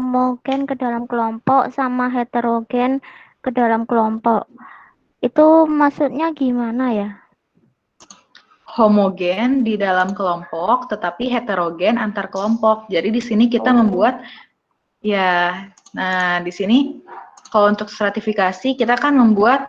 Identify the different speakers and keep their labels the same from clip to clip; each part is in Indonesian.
Speaker 1: homogen ke dalam kelompok sama heterogen ke dalam kelompok. Itu maksudnya gimana ya?
Speaker 2: Homogen di dalam kelompok, tetapi heterogen antar kelompok. Jadi di sini kita membuat, ya, nah di sini kalau untuk stratifikasi kita kan membuat,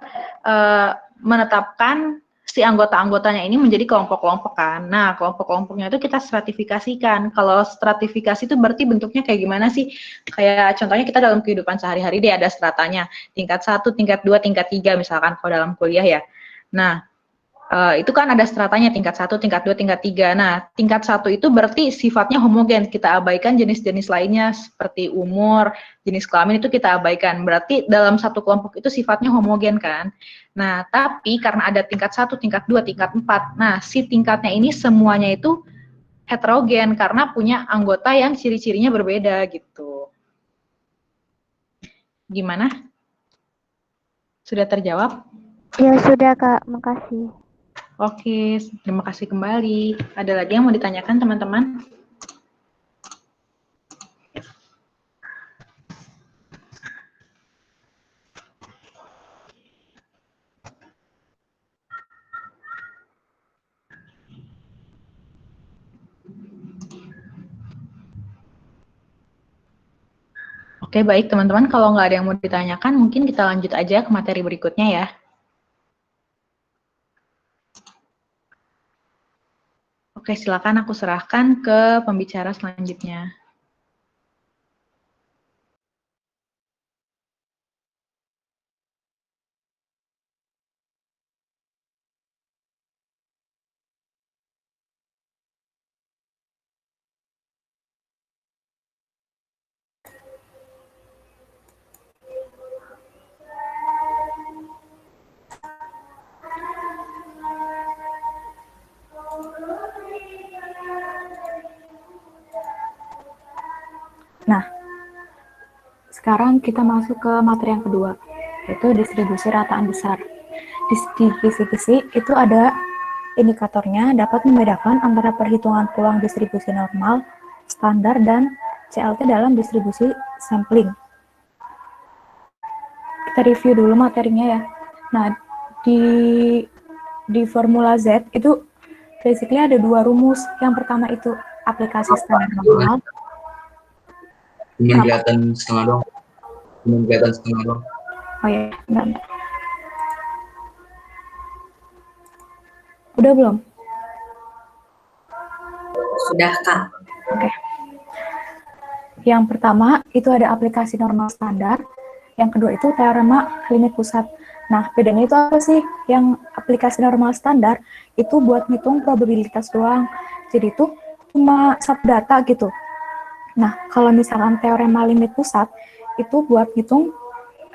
Speaker 2: menetapkan si anggota-anggotanya ini menjadi kelompok-kelompok kan. Nah, kelompok-kelompoknya itu kita stratifikasikan. Kalau stratifikasi itu berarti bentuknya kayak gimana sih? Kayak contohnya kita dalam kehidupan sehari-hari deh ada stratanya, tingkat 1, tingkat 2, tingkat 3 misalkan kalau dalam kuliah ya. Nah, itu kan ada stratanya tingkat 1, tingkat 2, tingkat 3. Nah, tingkat 1 itu berarti sifatnya homogen. Kita abaikan jenis-jenis lainnya seperti umur, jenis kelamin itu kita abaikan. Berarti dalam satu kelompok itu sifatnya homogen kan. Nah, tapi karena ada tingkat 1, tingkat 2, tingkat 4. Nah, si tingkatnya ini semuanya itu heterogen karena punya anggota yang ciri-cirinya berbeda gitu. Gimana? Sudah terjawab?
Speaker 1: Ya sudah Kak, makasih.
Speaker 2: Oke, terima kasih kembali. Ada lagi yang mau ditanyakan teman-teman? Oke, baik teman-teman. Kalau nggak ada yang mau ditanyakan, mungkin kita lanjut aja ke materi berikutnya ya. Oke, silakan aku serahkan ke pembicara selanjutnya.
Speaker 3: Nah, sekarang kita masuk ke materi yang kedua, yaitu distribusi rataan besar. Distribusi itu ada indikatornya dapat membedakan antara perhitungan peluang distribusi normal, standar, dan CLT dalam distribusi sampling. Kita review dulu materinya ya. Nah, di formula Z itu basically ada dua rumus. Yang pertama itu aplikasi standar normal.
Speaker 4: Cuman kelihatan setengah doang. Cuman kelihatan setengah doang.
Speaker 3: Oh ya, bentar. Udah belum?
Speaker 5: Sudah, Kak.
Speaker 3: Oke. Yang pertama itu ada aplikasi normal standar. Yang kedua itu teorema limit pusat. Nah, bedanya itu apa sih? Yang aplikasi normal standar itu buat ngitung probabilitas doang. Jadi itu cuma satu data gitu. Nah, kalau misalkan teorema limit pusat itu buat ngitung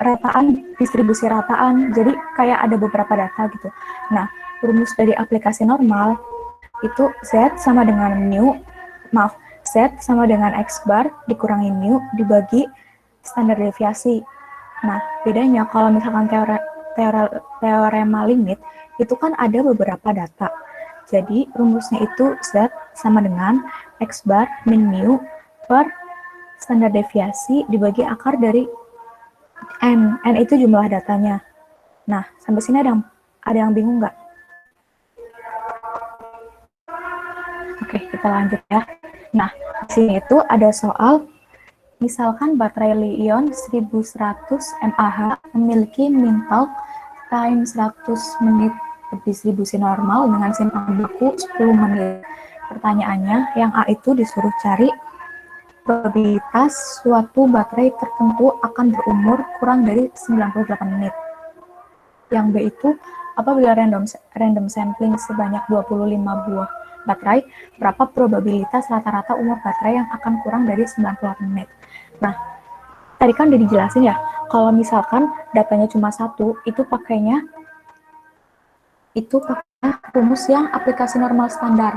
Speaker 3: rataan, distribusi rataan. Jadi kayak ada beberapa data gitu. Nah, rumus dari aplikasi normal itu Z sama dengan Z sama dengan X bar dikurangi mu dibagi standar deviasi. Nah, bedanya kalau misalkan teorema limit itu kan ada beberapa data. Jadi rumusnya itu Z sama dengan X bar min mu per standar deviasi dibagi akar dari N. N itu jumlah datanya. Nah, sampai sini ada yang bingung nggak? Oke, kita lanjut ya. Nah, di sini itu ada soal, misalkan baterai li-ion 1100 mAh memiliki min talk time 100 menit berdistribusi normal dengan simpangan baku 10 menit. Pertanyaannya, yang A itu disuruh cari probabilitas suatu baterai tertentu akan berumur kurang dari 98 menit. Yang B itu, apabila random sampling sebanyak 25 buah baterai, berapa probabilitas rata-rata umur baterai yang akan kurang dari 98 menit. Nah, tadi kan udah dijelasin ya, kalau misalkan datanya cuma satu, itu pakainya rumus yang aplikasi normal standar.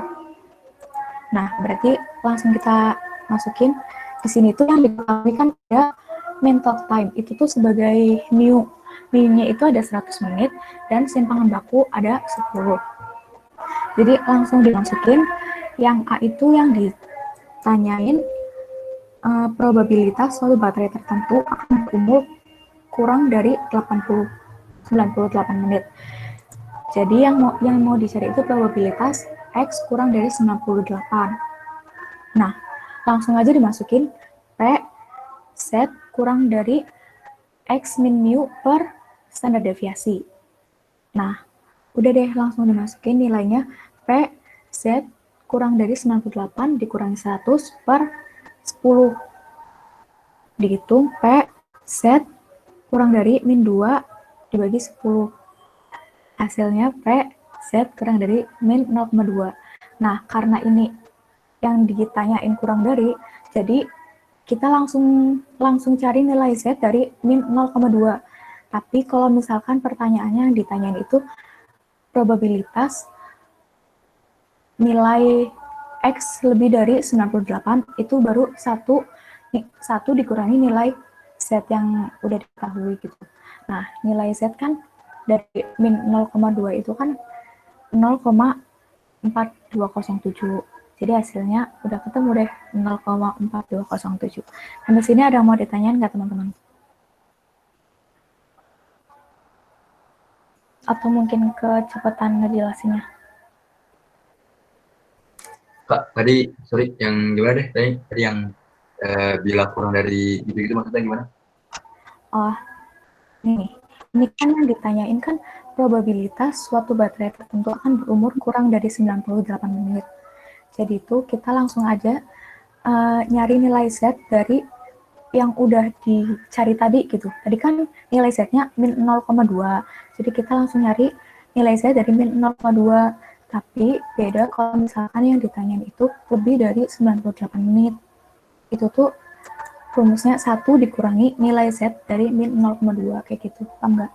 Speaker 3: Nah, berarti langsung kita masukin di sini tuh yang diketahui kan ada mean talk time, itu tuh sebagai mu. Mu-nya itu ada 100 menit dan simpangan baku ada 10. Jadi langsung dimasukin yang A itu yang ditanyain probabilitas suatu baterai tertentu akan berumur kurang dari 98 menit. Jadi yang mau dicari itu probabilitas X kurang dari 98. Nah, langsung aja dimasukin P Z kurang dari X min mu per standar deviasi. Nah, udah deh langsung dimasukin nilainya P Z kurang dari 98 dikurangi 100 per 10. Dihitung P Z kurang dari min 2 dibagi 10. Hasilnya P Z kurang dari min 0,2. Nah, karena ini yang ditanyain kurang dari, jadi kita langsung cari nilai Z dari min 0,2. Tapi kalau misalkan pertanyaannya yang ditanyain itu probabilitas nilai X lebih dari 98, itu baru satu dikurangi nilai Z yang udah diketahui gitu. Nah, nilai Z kan dari min 0,2 itu kan 0,4207. Jadi hasilnya udah ketemu deh 0,4207. Sampai sini ada yang mau ditanyain nggak teman-teman? Atau mungkin kecepatan ngejelasinnya?
Speaker 4: Kak, tadi sorry yang gimana deh? Tadi yang bila kurang dari itu maksudnya gimana?
Speaker 3: Oh, ini kan yang ditanyain kan probabilitas suatu baterai tertentu akan berumur kurang dari 98 menit. Jadi itu kita langsung aja nyari nilai Z dari yang udah dicari tadi gitu. Tadi kan nilai Z-nya min 0,2. Jadi kita langsung nyari nilai Z dari min 0,2. Tapi beda kalau misalkan yang ditanyain itu lebih dari 98 menit. Itu tuh rumusnya 1 dikurangi nilai Z dari min 0,2 kayak gitu. Paham nggak?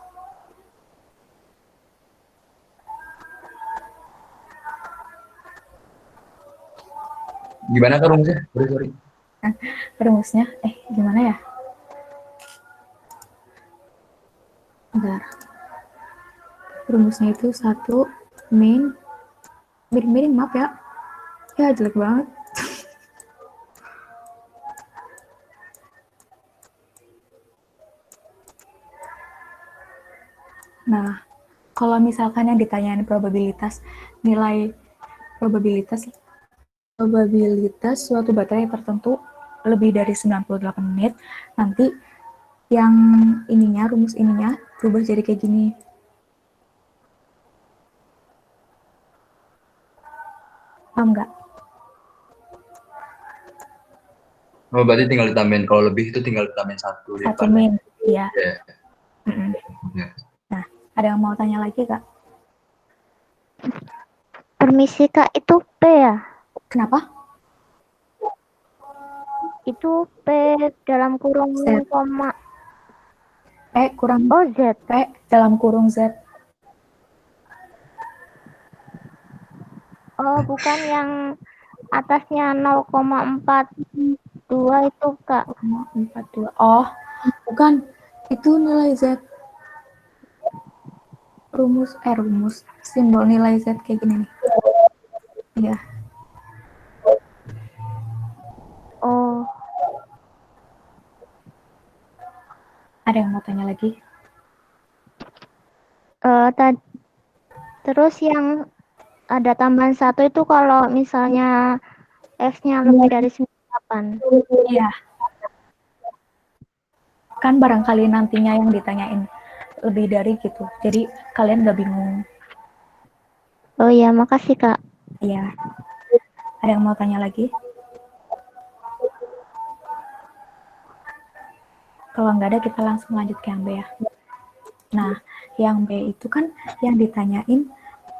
Speaker 4: Gimana Kak rumusnya? Sorry.
Speaker 3: Rumusnya, gimana ya? Bentar. Rumusnya itu 1 miring maaf ya. Ya jelek banget. Nah, kalau misalkan yang ditanyain probabilitas suatu baterai tertentu lebih dari 98 menit, nanti yang rumus ininya berubah jadi kayak gini. Paham nggak?
Speaker 4: Oh, berarti tinggal ditambahin. Kalau lebih itu tinggal ditambahin 1.
Speaker 3: 1 min, iya.
Speaker 4: Yeah.
Speaker 3: Nah, ada yang mau tanya lagi, Kak?
Speaker 1: Permisi Kak, itu P ya?
Speaker 3: Kenapa?
Speaker 1: Itu P dalam kurung
Speaker 3: Z.
Speaker 1: koma.
Speaker 3: kurang
Speaker 1: Oh, Z.
Speaker 3: P dalam kurung Z.
Speaker 1: Oh, bukan yang atasnya 0,42 itu Kak.
Speaker 3: 0,42. Oh, bukan. Itu nilai Z. Rumus simbol nilai Z kayak gini nih. Iya.
Speaker 1: Oh.
Speaker 3: Ada yang mau tanya lagi?
Speaker 1: Terus yang ada tambahan 1 itu kalau misalnya X-nya lebih dari 98.
Speaker 3: Iya. Kan barangkali nantinya yang ditanyain lebih dari gitu. Jadi kalian nggak bingung.
Speaker 1: Oh iya, makasih Kak.
Speaker 3: Iya. Ada yang mau tanya lagi? Kalau nggak ada, kita langsung lanjut ke yang B ya. Nah, yang B itu kan yang ditanyain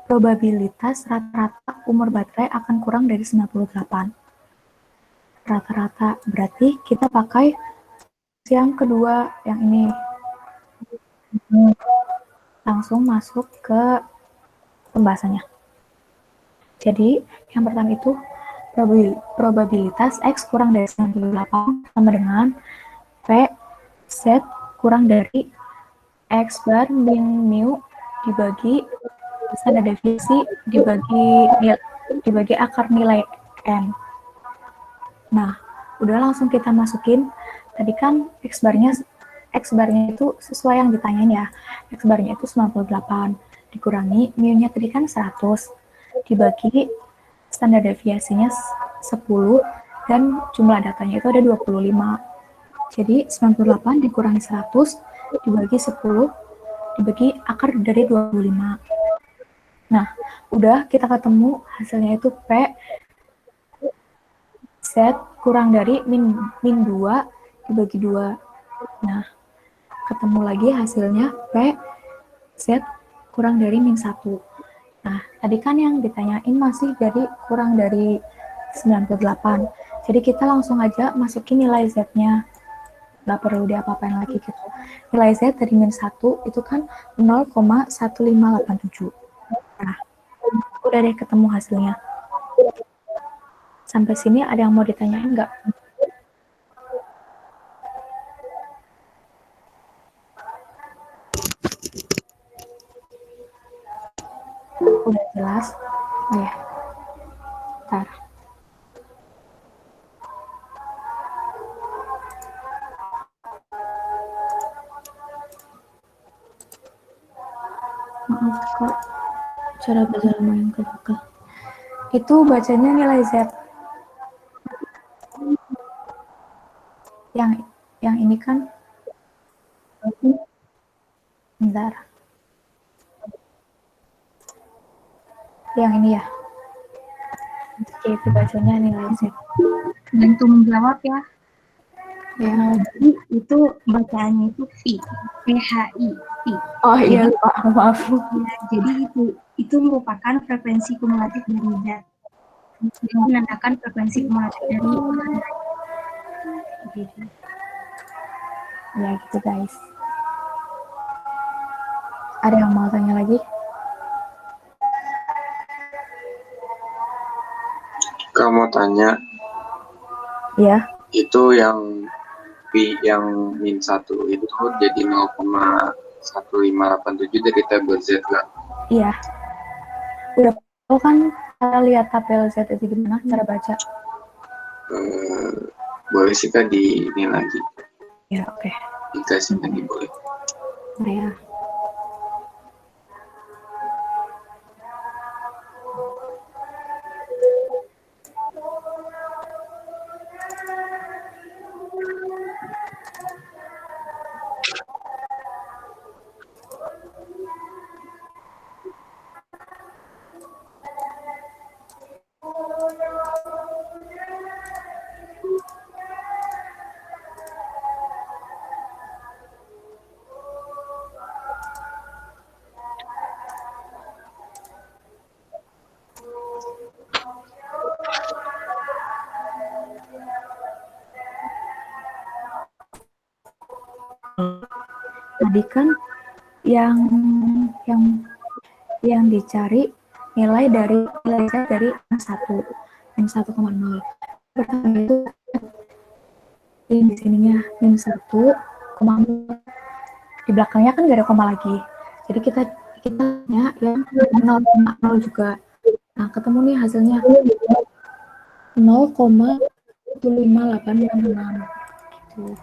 Speaker 3: probabilitas rata-rata umur baterai akan kurang dari 98. Rata-rata, berarti kita pakai yang kedua, yang ini. Langsung masuk ke pembahasannya. Jadi, yang pertama itu probabilitas X kurang dari 98 sama dengan P Z kurang dari X bar min mu dibagi standar deviasi dibagi akar nilai N. Nah, udah langsung kita masukin. Tadi kan X-barnya itu sesuai yang ditanyain ya. X-barnya itu 98 dikurangi mu-nya tadi kan 100 dibagi standar deviasinya 10 dan jumlah datanya itu ada 25. Jadi 98 dikurangi 100 dibagi 10 dibagi akar dari 25. Nah, udah kita ketemu hasilnya itu P Z kurang dari min 2 dibagi 2. Nah, ketemu lagi hasilnya P Z kurang dari min 1. Nah, tadi kan yang ditanyain masih jadi kurang dari 98. Jadi kita langsung aja masukin nilai Z-nya. Nggak perlu diapa-apain lagi gitu. Nilai Z dari min 1 itu kan 0,1587. Nah, udah deh ketemu hasilnya. Sampai sini ada yang mau ditanyain nggak? Udah jelas? Oh ya, bentar. Maaf kok, cara baca lumayan kebuka. Itu bacanya nilai Z. Yang ini kan, bentar. Yang ini ya. Oke, itu bacanya nilai Z.
Speaker 5: Bantu menjawab ya.
Speaker 3: Ya.
Speaker 5: Jadi itu bacaannya itu pi, PHI, pi.
Speaker 3: Oh iya, maaf.
Speaker 5: Ya, jadi itu merupakan frekuensi kumulatif dari zat. Jadi menandakan frekuensi kumulatif dari gitu.
Speaker 3: Ya gitu guys. Ada yang mau tanya lagi?
Speaker 6: Kamu tanya
Speaker 3: Ya.
Speaker 6: itu yang min 1 itu jadi 0,1587 dari tabel Z kan?
Speaker 3: Iya. Udah tahu kan cara lihat tabel Z itu gimana cara baca?
Speaker 6: Boleh sih Kak di ini lagi.
Speaker 3: Ya, oke.
Speaker 6: Dikasih lagi boleh.
Speaker 3: Nah ya. Tadi kan yang dicari nilai dari nilai Z dari min 1,0. Pertama itu di sininya min 1,0. Di belakangnya kan gak ada koma lagi. Jadi kita nya yang 0,0 juga. Nah, ketemu nih hasilnya 0,15866 gitu.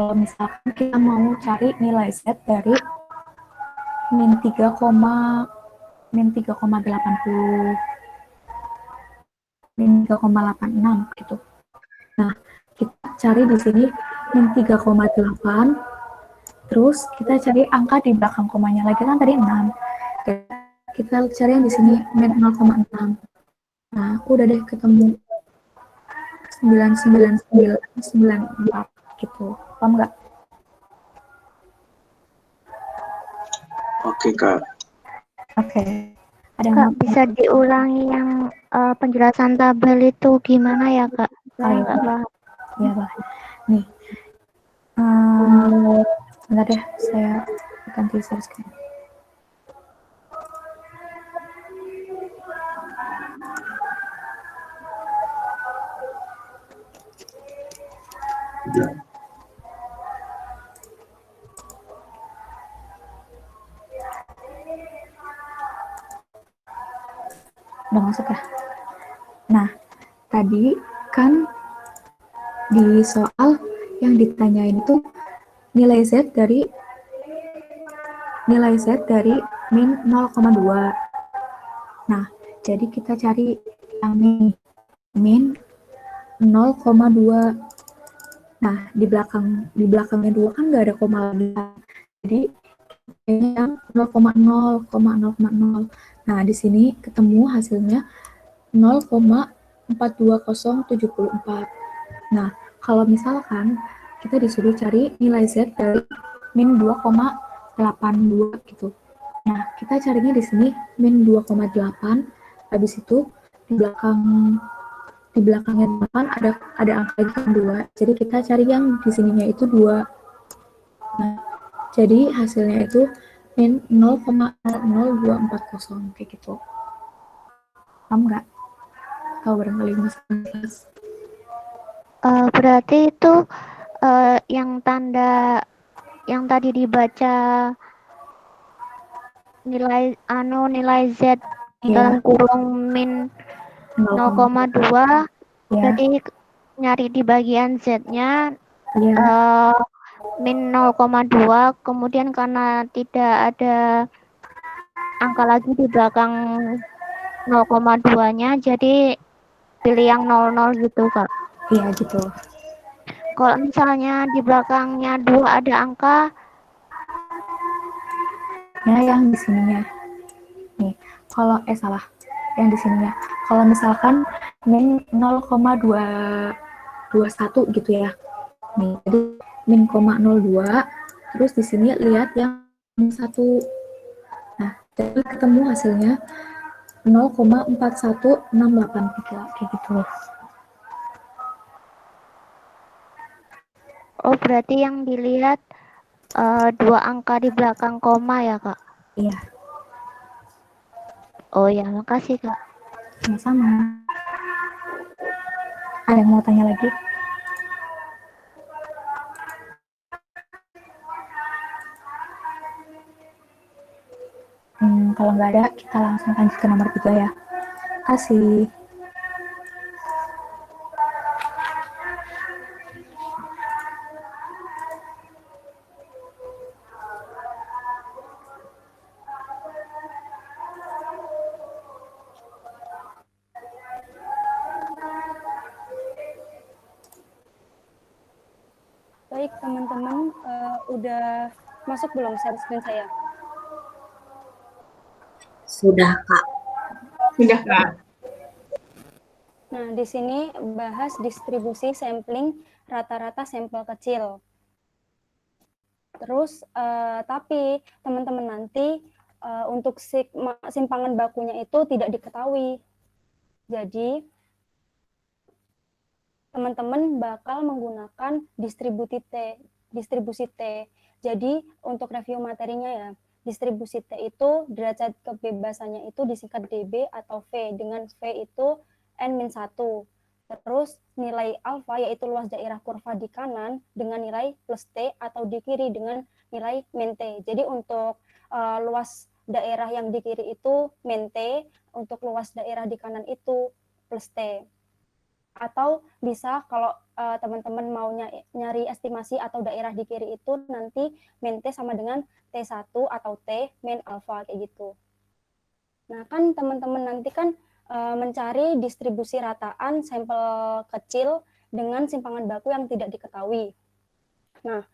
Speaker 3: Kalau misalkan kita mau cari nilai Z dari min 3,80 min 3,86 gitu. Nah, kita cari di sini min 3,8 terus kita cari angka di belakang komanya lagi kan tadi 6. Kita cari yang di sini min 0,6. Nah, udah deh ketemu 99994 gitu. Paham nggak?
Speaker 6: Oke Kak.
Speaker 3: Oke. Ada yang
Speaker 1: Kak, bisa diulangi yang penjelasan tabel itu gimana ya, Kak? Saya nggak paham.
Speaker 3: Ya, Pak. Nih. Bentar deh, saya ganti share screen. Udah masuk ya? tadi kan di soal yang ditanyain itu nilai Z dari min 0,2. Nah, jadi kita cari yang min 0,2. Nah, di belakangnya 2 kan nggak ada koma lagi. Jadi yang 0,0,0,0. Nah, di sini ketemu hasilnya 0,42074. Nah, kalau misalkan kita disuruh cari nilai Z dari min 2,82 gitu. Nah, kita carinya di sini min 2,8. Habis itu di belakangnya 8 ada angka lagi kan 2. Jadi kita cari yang di sininya itu 2. Nah, jadi hasilnya itu min 0,00240 kayak gitu. Paham nggak? Atau barangkali mas?
Speaker 1: Berarti itu yang tanda yang tadi dibaca nilai Z dalam kurung min 0,2 jadi nyari di bagian Z-nya min 0,2, kemudian karena tidak ada angka lagi di belakang 0,2-nya jadi pilih yang 00 gitu Kak.
Speaker 3: Iya gitu.
Speaker 1: Kalau misalnya di belakangnya 2 ada angka
Speaker 3: ya yang di sininya nih, kalau salah yang di sininya, kalau misalkan min 0,221 gitu ya nih, jadi min 0,02 terus di sini lihat yang 1. Nah, jadi ketemu hasilnya 0,4168 kayak gitu.
Speaker 1: Oh, berarti yang dilihat 2 angka di belakang koma ya, Kak?
Speaker 3: Iya.
Speaker 1: Oh ya, makasih, Kak.
Speaker 3: Sama-sama. Ada yang mau tanya lagi? Kalau nggak ada, kita langsung lanjut ke nomor 3 ya. Kasih.
Speaker 7: Baik, teman-teman, udah masuk belum share screen saya?
Speaker 8: Sudah, Kak.
Speaker 2: Sudah, Kak.
Speaker 7: Nah, di sini bahas distribusi sampling rata-rata sampel kecil. Terus, tapi teman-teman nanti untuk simpangan bakunya itu tidak diketahui. Jadi, teman-teman bakal menggunakan distribusi T. Jadi, untuk review materinya ya, distribusi T itu derajat kebebasannya itu disingkat dB atau V, dengan V itu N-1. Terus nilai alfa yaitu luas daerah kurva di kanan dengan nilai plus T atau di kiri dengan nilai min T. Jadi untuk luas daerah yang di kiri itu min T, untuk luas daerah di kanan itu plus T. Atau bisa kalau teman-teman mau nyari estimasi atau daerah di kiri itu nanti min T sama dengan T1 atau T min alfa kayak gitu. Nah kan teman-teman nanti kan mencari distribusi rataan sampel kecil dengan simpangan baku yang tidak diketahui. Nah,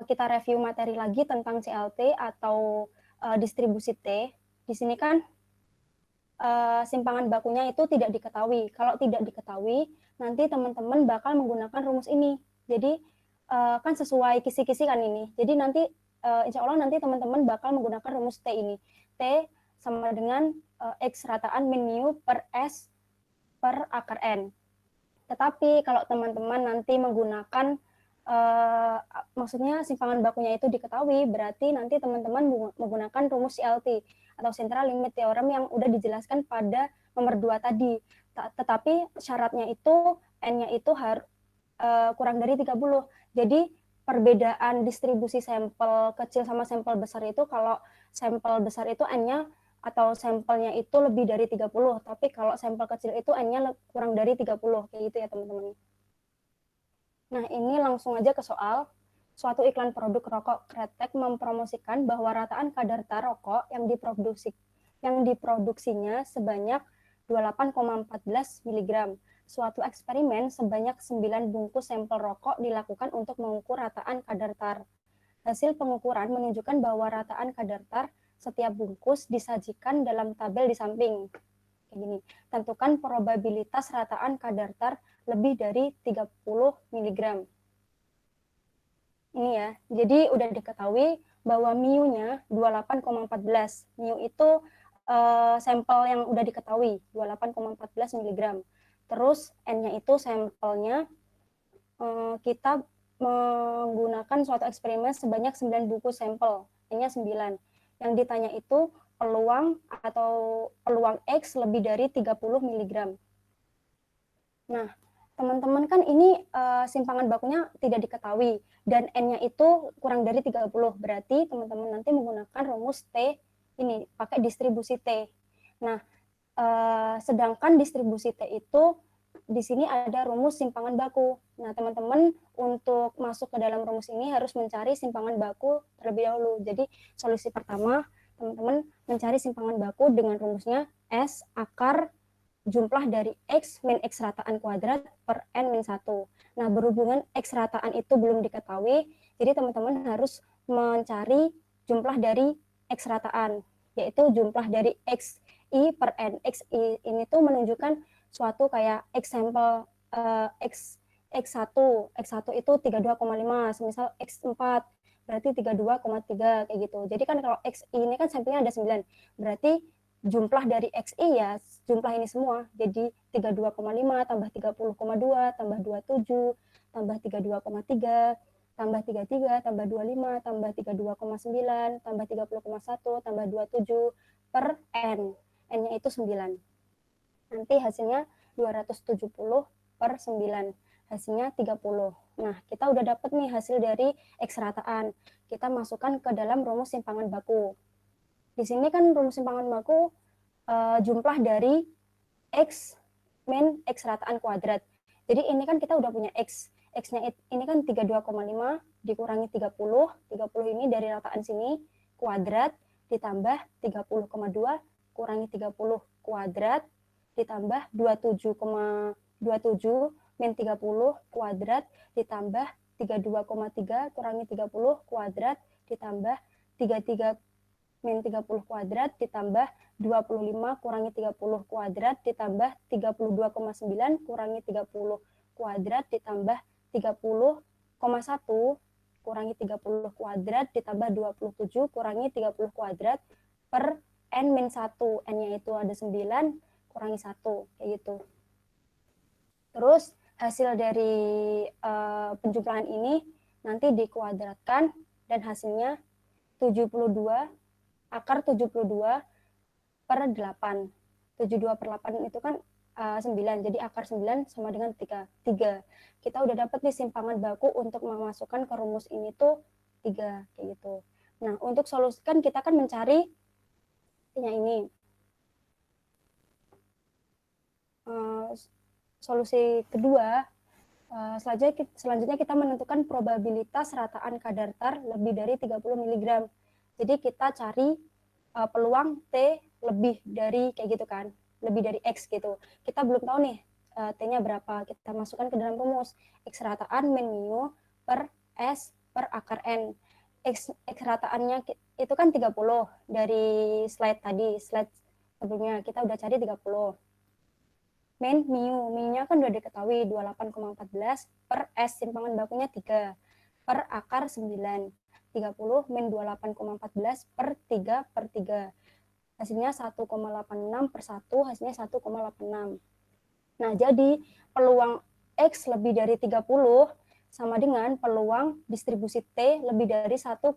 Speaker 7: kita review materi lagi tentang CLT atau distribusi T. Di sini kan simpangan bakunya itu tidak diketahui. Kalau tidak diketahui, nanti teman-teman bakal menggunakan rumus ini. Jadi kan sesuai kisi-kisi kan ini. Jadi nanti insya Allah nanti teman-teman bakal menggunakan rumus T ini. T sama dengan X rataan min mu per S per akar N. Tetapi kalau teman-teman nanti menggunakan maksudnya simpangan bakunya itu diketahui, berarti nanti teman-teman menggunakan rumus CLT atau Central Limit Theorem yang udah dijelaskan pada nomor 2 tadi. Tetapi syaratnya itu N-nya itu harus kurang dari 30. Jadi perbedaan distribusi sampel kecil sama sampel besar itu, kalau sampel besar itu N-nya atau sampelnya itu lebih dari 30, tapi kalau sampel kecil itu N-nya kurang dari 30, kayak gitu ya teman-teman. Nah, ini langsung aja ke soal. Suatu iklan produk rokok kretek mempromosikan bahwa rataan kadar tar rokok yang diproduksinya sebanyak 28,14 mg. Suatu eksperimen sebanyak 9 bungkus sampel rokok dilakukan untuk mengukur rataan kadar tar. Hasil pengukuran menunjukkan bahwa rataan kadar tar setiap bungkus disajikan dalam tabel di samping. Kayak gini. Tentukan probabilitas rataan kadar tar lebih dari 30 mg. Ini ya, jadi udah diketahui bahwa mu-nya 28,14. Mu itu sampel yang udah diketahui, 28,14 mg. Terus N-nya itu sampelnya kita menggunakan suatu eksperimen sebanyak 9 bungkus sampel, N-nya 9. Yang ditanya itu peluang X lebih dari 30 mg. Nah, teman-teman kan ini simpangan bakunya tidak diketahui dan N-nya itu kurang dari 30. Berarti teman-teman nanti menggunakan rumus T ini, pakai distribusi T. Nah, sedangkan distribusi T itu di sini ada rumus simpangan baku. Nah, teman-teman untuk masuk ke dalam rumus ini harus mencari simpangan baku terlebih dahulu. Jadi, solusi pertama, teman-teman mencari simpangan baku dengan rumusnya S akar jumlah dari X min X rataan kuadrat per N min 1. Nah, berhubungan X rataan itu belum diketahui, jadi teman-teman harus mencari jumlah dari X rataan, yaitu jumlah dari XI per N. XI ini tuh menunjukkan suatu kayak X sampel X1 itu 32,5, semisal X4 berarti 32,3 kayak gitu. Jadi kan kalau XI ini kan sampelnya ada 9, berarti jumlah dari XI ya jumlah ini semua. Jadi 32,5 tambah 30,2 tambah 27 tambah 32,3 tambah 33 tambah 25 tambah 32,9 tambah 30,1 tambah 27 per N. N-nya itu 9. Nanti hasilnya 270 per 9. Hasilnya 30. Nah, kita udah dapat nih hasil dari X rataan. Kita masukkan ke dalam rumus simpangan baku. Di sini kan rumus simpangan baku jumlah dari X min X rataan kuadrat. Jadi ini kan kita udah punya X. X-nya ini kan 32,5 dikurangi 30. 30 ini dari rataan sini kuadrat ditambah 30,2 kurangi 30 kuadrat ditambah 27,27 min 30 kuadrat ditambah 32,3 kurangi 30 kuadrat ditambah 33 min 30 kuadrat ditambah 25 kurangi 30 kuadrat ditambah 32,9 kurangi 30 kuadrat ditambah 30,1 kurangi 30 kuadrat ditambah 27 kurangi 30 kuadrat per N min 1. N-nya itu ada 9 kurangi 1, kayak gitu. Terus hasil dari penjumlahan ini nanti dikuadratkan dan hasilnya 72 akar 72 per 8. 72 per 8 itu kan 9, jadi akar 9 sama dengan 3. Kita udah dapat nih simpangan baku untuk memasukkan ke rumus ini tuh 3, kayak gitu. Nah, untuk solusikan kita kan mencari yang ini. Solusi kedua, selanjutnya kita menentukan probabilitas rataan kadar tar lebih dari 30 mg. Jadi kita cari peluang T lebih dari kayak gitu kan, lebih dari X gitu. Kita belum tahu nih T-nya berapa, kita masukkan ke dalam rumus. X rataan min mu per S per akar N. X rataannya itu kan 30 dari slide sebelumnya, kita udah cari 30. Min mu-nya kan udah diketahui 28,14 per S simpangan bakunya 3 per akar 9. 30 min 28,14 per 3 per 3. Hasilnya 1,86 per 1, hasilnya 1,86. Nah, jadi peluang X lebih dari 30 sama dengan peluang distribusi T lebih dari 1,86.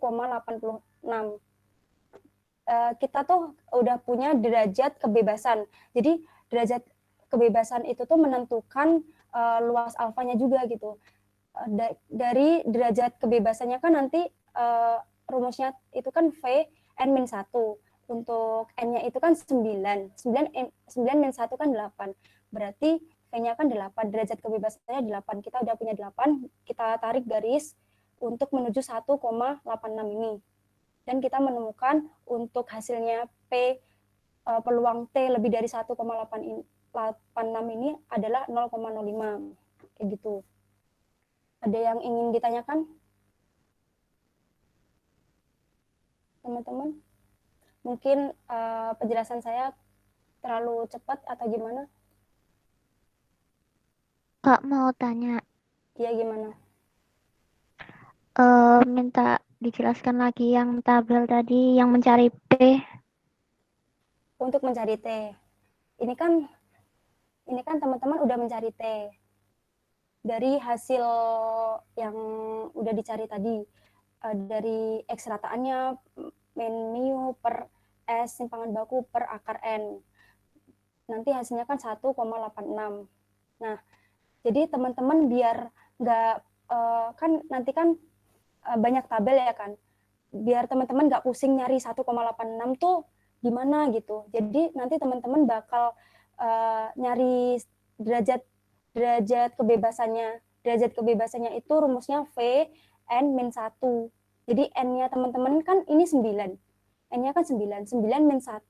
Speaker 7: Kita tuh udah punya derajat kebebasan. Jadi derajat kebebasan itu tuh menentukan luas alfanya juga gitu. Dari derajat kebebasannya kan nanti rumusnya itu kan V N min 1. untuk N-nya itu kan 9. 9 min 1 kan 8. Berarti V-nya kan 8. Derajat kebebasannya 8. Kita udah punya 8. Kita tarik garis untuk menuju 1,86 ini. Dan kita menemukan untuk hasilnya P peluang T lebih dari 1,86 ini adalah 0,05. Kayak gitu. Ada yang ingin ditanyakan? Teman-teman? Mungkin penjelasan saya terlalu cepat atau gimana?
Speaker 1: Kak mau tanya,
Speaker 7: Iya, gimana?
Speaker 1: minta dijelaskan lagi yang tabel tadi yang mencari P.
Speaker 7: Untuk mencari T. Ini kan teman-teman udah mencari T dari hasil yang udah dicari tadi. Dari X rataannya min mu per S simpangan baku per akar N. Nanti hasilnya kan 1,86. Nah, jadi teman-teman biar nggak kan nanti kan banyak tabel ya kan. Biar teman-teman nggak pusing nyari 1,86 tuh di mana gitu. Jadi nanti teman-teman bakal nyari derajat kebebasannya. Derajat kebebasannya itu rumusnya V N min 1. Jadi N-nya teman-teman kan ini 9. N-nya kan 9. 9 min 1,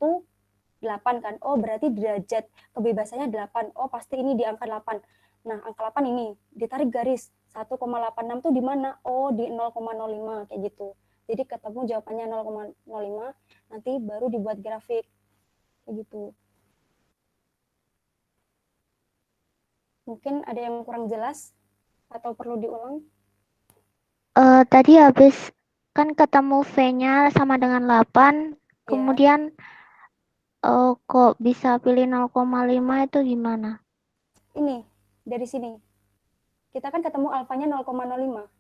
Speaker 7: 8 kan. Oh, berarti derajat kebebasannya 8. Oh, pasti ini di angka 8. Nah, angka 8 ini ditarik garis 1,86 tuh di mana? Oh, di 0,05 kayak gitu. Jadi ketemu jawabannya 0,05, nanti baru dibuat grafik kayak gitu. Mungkin ada yang kurang jelas atau perlu diulang?
Speaker 1: Tadi habis kan ketemu V-nya sama dengan 8, kemudian kok bisa pilih 0,5 itu gimana?
Speaker 7: Ini, dari sini. Kita kan ketemu alfanya 0,05.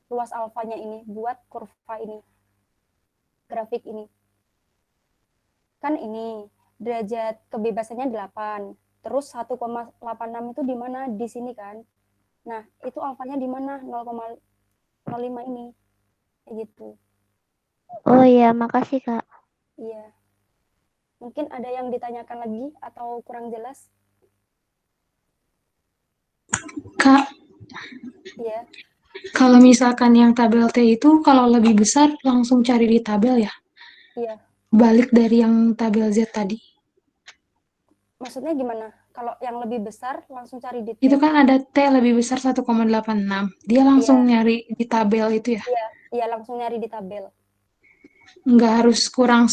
Speaker 7: Luas alfanya ini buat kurva ini. Grafik ini. Kan ini, derajat kebebasannya 8. Terus 1,86 itu di mana? Di sini kan. Nah, itu alfanya di mana? 0,05 ini. Kayak gitu.
Speaker 1: Oh iya, makasih Kak.
Speaker 7: Iya. Mungkin ada yang ditanyakan lagi atau kurang jelas?
Speaker 8: Kak,
Speaker 7: Iya.
Speaker 8: kalau misalkan yang tabel T itu kalau lebih besar langsung cari di tabel ya?
Speaker 7: Iya.
Speaker 8: Balik dari yang tabel Z tadi.
Speaker 7: Maksudnya gimana? Kalau yang lebih besar langsung cari di T?
Speaker 8: Itu kan ada T lebih besar 1,86. Dia langsung nyari di tabel itu ya?
Speaker 7: Iya, iya langsung nyari di tabel.
Speaker 8: Nggak harus kurang.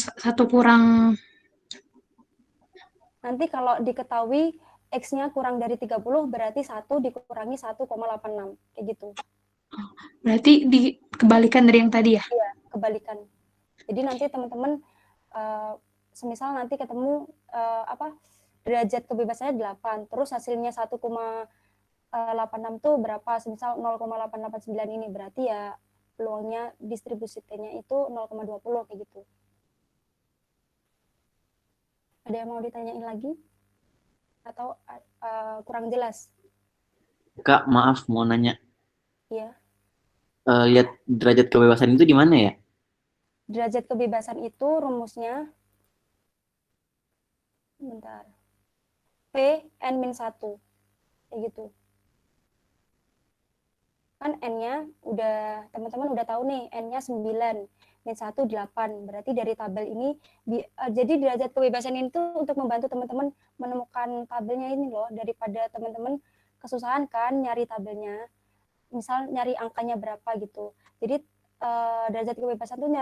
Speaker 7: Nanti kalau diketahui X-nya kurang dari 30 berarti 1 dikurangi 1,86 kayak gitu.
Speaker 8: Berarti kebalikan dari yang tadi ya?
Speaker 7: Iya, kebalikan. Jadi nanti teman-teman semisal nanti ketemu derajat kebebasannya 8, terus hasilnya 1,86 tuh berapa? Semisal 0,889 ini berarti ya peluangnya distribusi T-nya itu 0,20 kayak gitu. Ada yang mau ditanyain lagi? Atau kurang jelas?
Speaker 9: Kak, maaf mau nanya.
Speaker 7: Iya.
Speaker 9: Lihat derajat kebebasan itu di mana ya?
Speaker 7: Derajat kebebasan itu rumusnya bentar. P N-1. Kayak gitu. Kan N-nya udah teman-teman udah tahu nih, N-nya 9, min 1 8. Berarti dari tabel ini jadi derajat kebebasan itu untuk membantu teman-teman menemukan tabelnya ini loh, daripada teman-teman kesusahan kan nyari tabelnya. Misal nyari angkanya berapa gitu. Jadi derajat kebebasan itu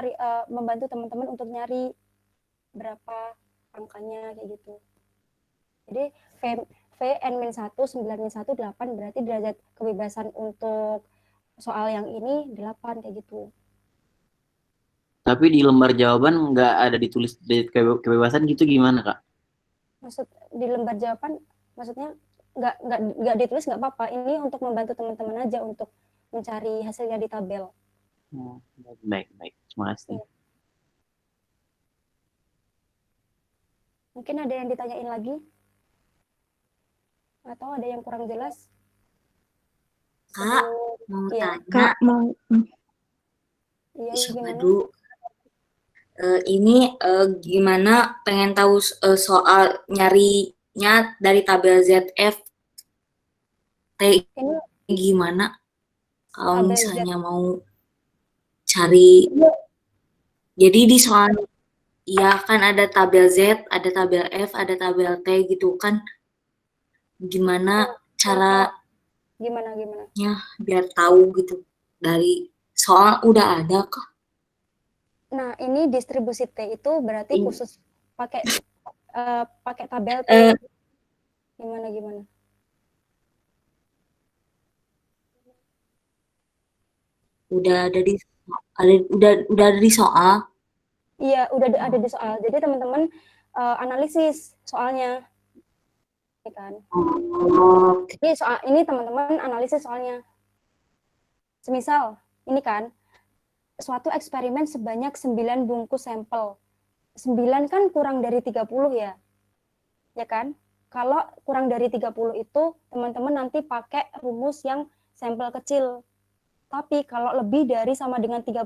Speaker 7: membantu teman-teman untuk nyari berapa angkanya kayak gitu. Jadi V N-1, 9-1, 8 berarti derajat kebebasan untuk soal yang ini 8 kayak gitu.
Speaker 9: Tapi di lembar jawaban nggak ada ditulis derajat kebebasan gitu gimana, Kak?
Speaker 7: Maksud di lembar jawaban maksudnya nggak ditulis nggak apa-apa. Ini untuk membantu teman-teman aja untuk mencari hasilnya di tabel.
Speaker 9: Baik. Terima kasih.
Speaker 7: Mungkin ada yang ditanyain lagi? Atau ada yang kurang jelas?
Speaker 10: Kak, mau
Speaker 7: iya.
Speaker 10: tanya.
Speaker 3: Kak, mau
Speaker 7: Iya,
Speaker 10: Siapa
Speaker 7: gimana?
Speaker 10: dulu? Ini gimana pengen tahu soal nyarinya dari tabel ZF T
Speaker 7: Ini
Speaker 10: gimana kalau
Speaker 7: tabel Z.
Speaker 10: misalnya mau cari. Jadi di soal ya kan ada tabel Z, ada tabel F, ada tabel T gitu kan. Gimana caranya
Speaker 7: Gimana?
Speaker 10: biar tahu gitu dari soal udah ada kah?
Speaker 7: Nah, ini distribusi T itu berarti khusus pakai tabel T. Gimana?
Speaker 10: Udah ada di soal.
Speaker 7: Iya, udah ada di soal. Jadi teman-teman analisis soalnya, ya kan? Jadi ini teman-teman analisis soalnya. Semisal ini kan suatu eksperimen sebanyak 9 bungkus sampel. 9 kan kurang dari 30 ya. Ya kan? Kalau kurang dari 30 itu teman-teman nanti pakai rumus yang sampel kecil. Tapi kalau lebih dari sama dengan 30,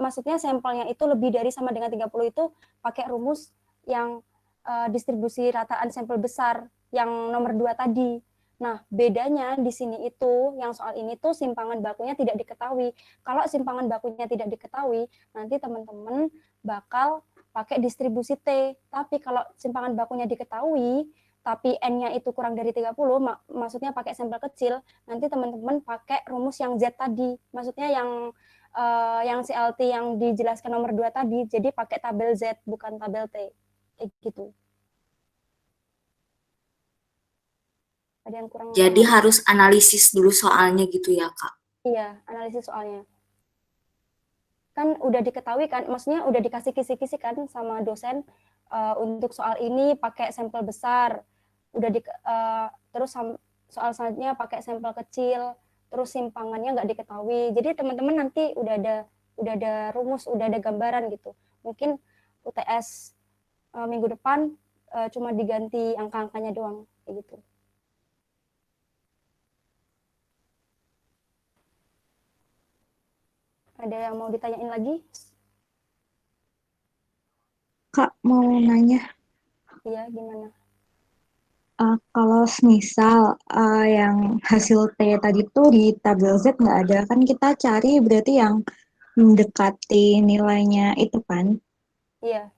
Speaker 7: maksudnya sampelnya itu lebih dari sama dengan 30 itu pakai rumus yang distribusi rataan sampel besar yang nomor 2 tadi. Nah, bedanya di sini itu yang soal ini tuh simpangan bakunya tidak diketahui. Kalau simpangan bakunya tidak diketahui, nanti teman-teman bakal pakai distribusi T. Tapi kalau simpangan bakunya diketahui, tapi N-nya itu kurang dari 30, maksudnya pakai sampel kecil, nanti teman-teman pakai rumus yang Z tadi. Maksudnya yang CLT yang dijelaskan nomor 2 tadi, jadi pakai tabel Z, bukan tabel T. Kayak gitu. Ada yang kurang
Speaker 10: Jadi
Speaker 7: paham?
Speaker 10: harus analisis dulu soalnya gitu ya, Kak?
Speaker 7: Iya, analisis soalnya. Kan udah diketahui kan, maksudnya udah dikasih kisi-kisi kan sama dosen untuk soal ini pakai sampel besar, terus soal selanjutnya pakai sampel kecil, terus simpangannya nggak diketahui. Jadi teman-teman nanti udah ada rumus, udah ada gambaran gitu. Mungkin UTS minggu depan cuma diganti angka-angkanya doang kayak gitu. Ada yang mau ditanyain lagi?
Speaker 3: Kak, mau nanya.
Speaker 7: Iya, gimana?
Speaker 3: Kalau misal yang hasil T tadi tuh di tabel Z nggak ada, kan kita cari berarti yang mendekati nilainya itu kan.
Speaker 7: Iya.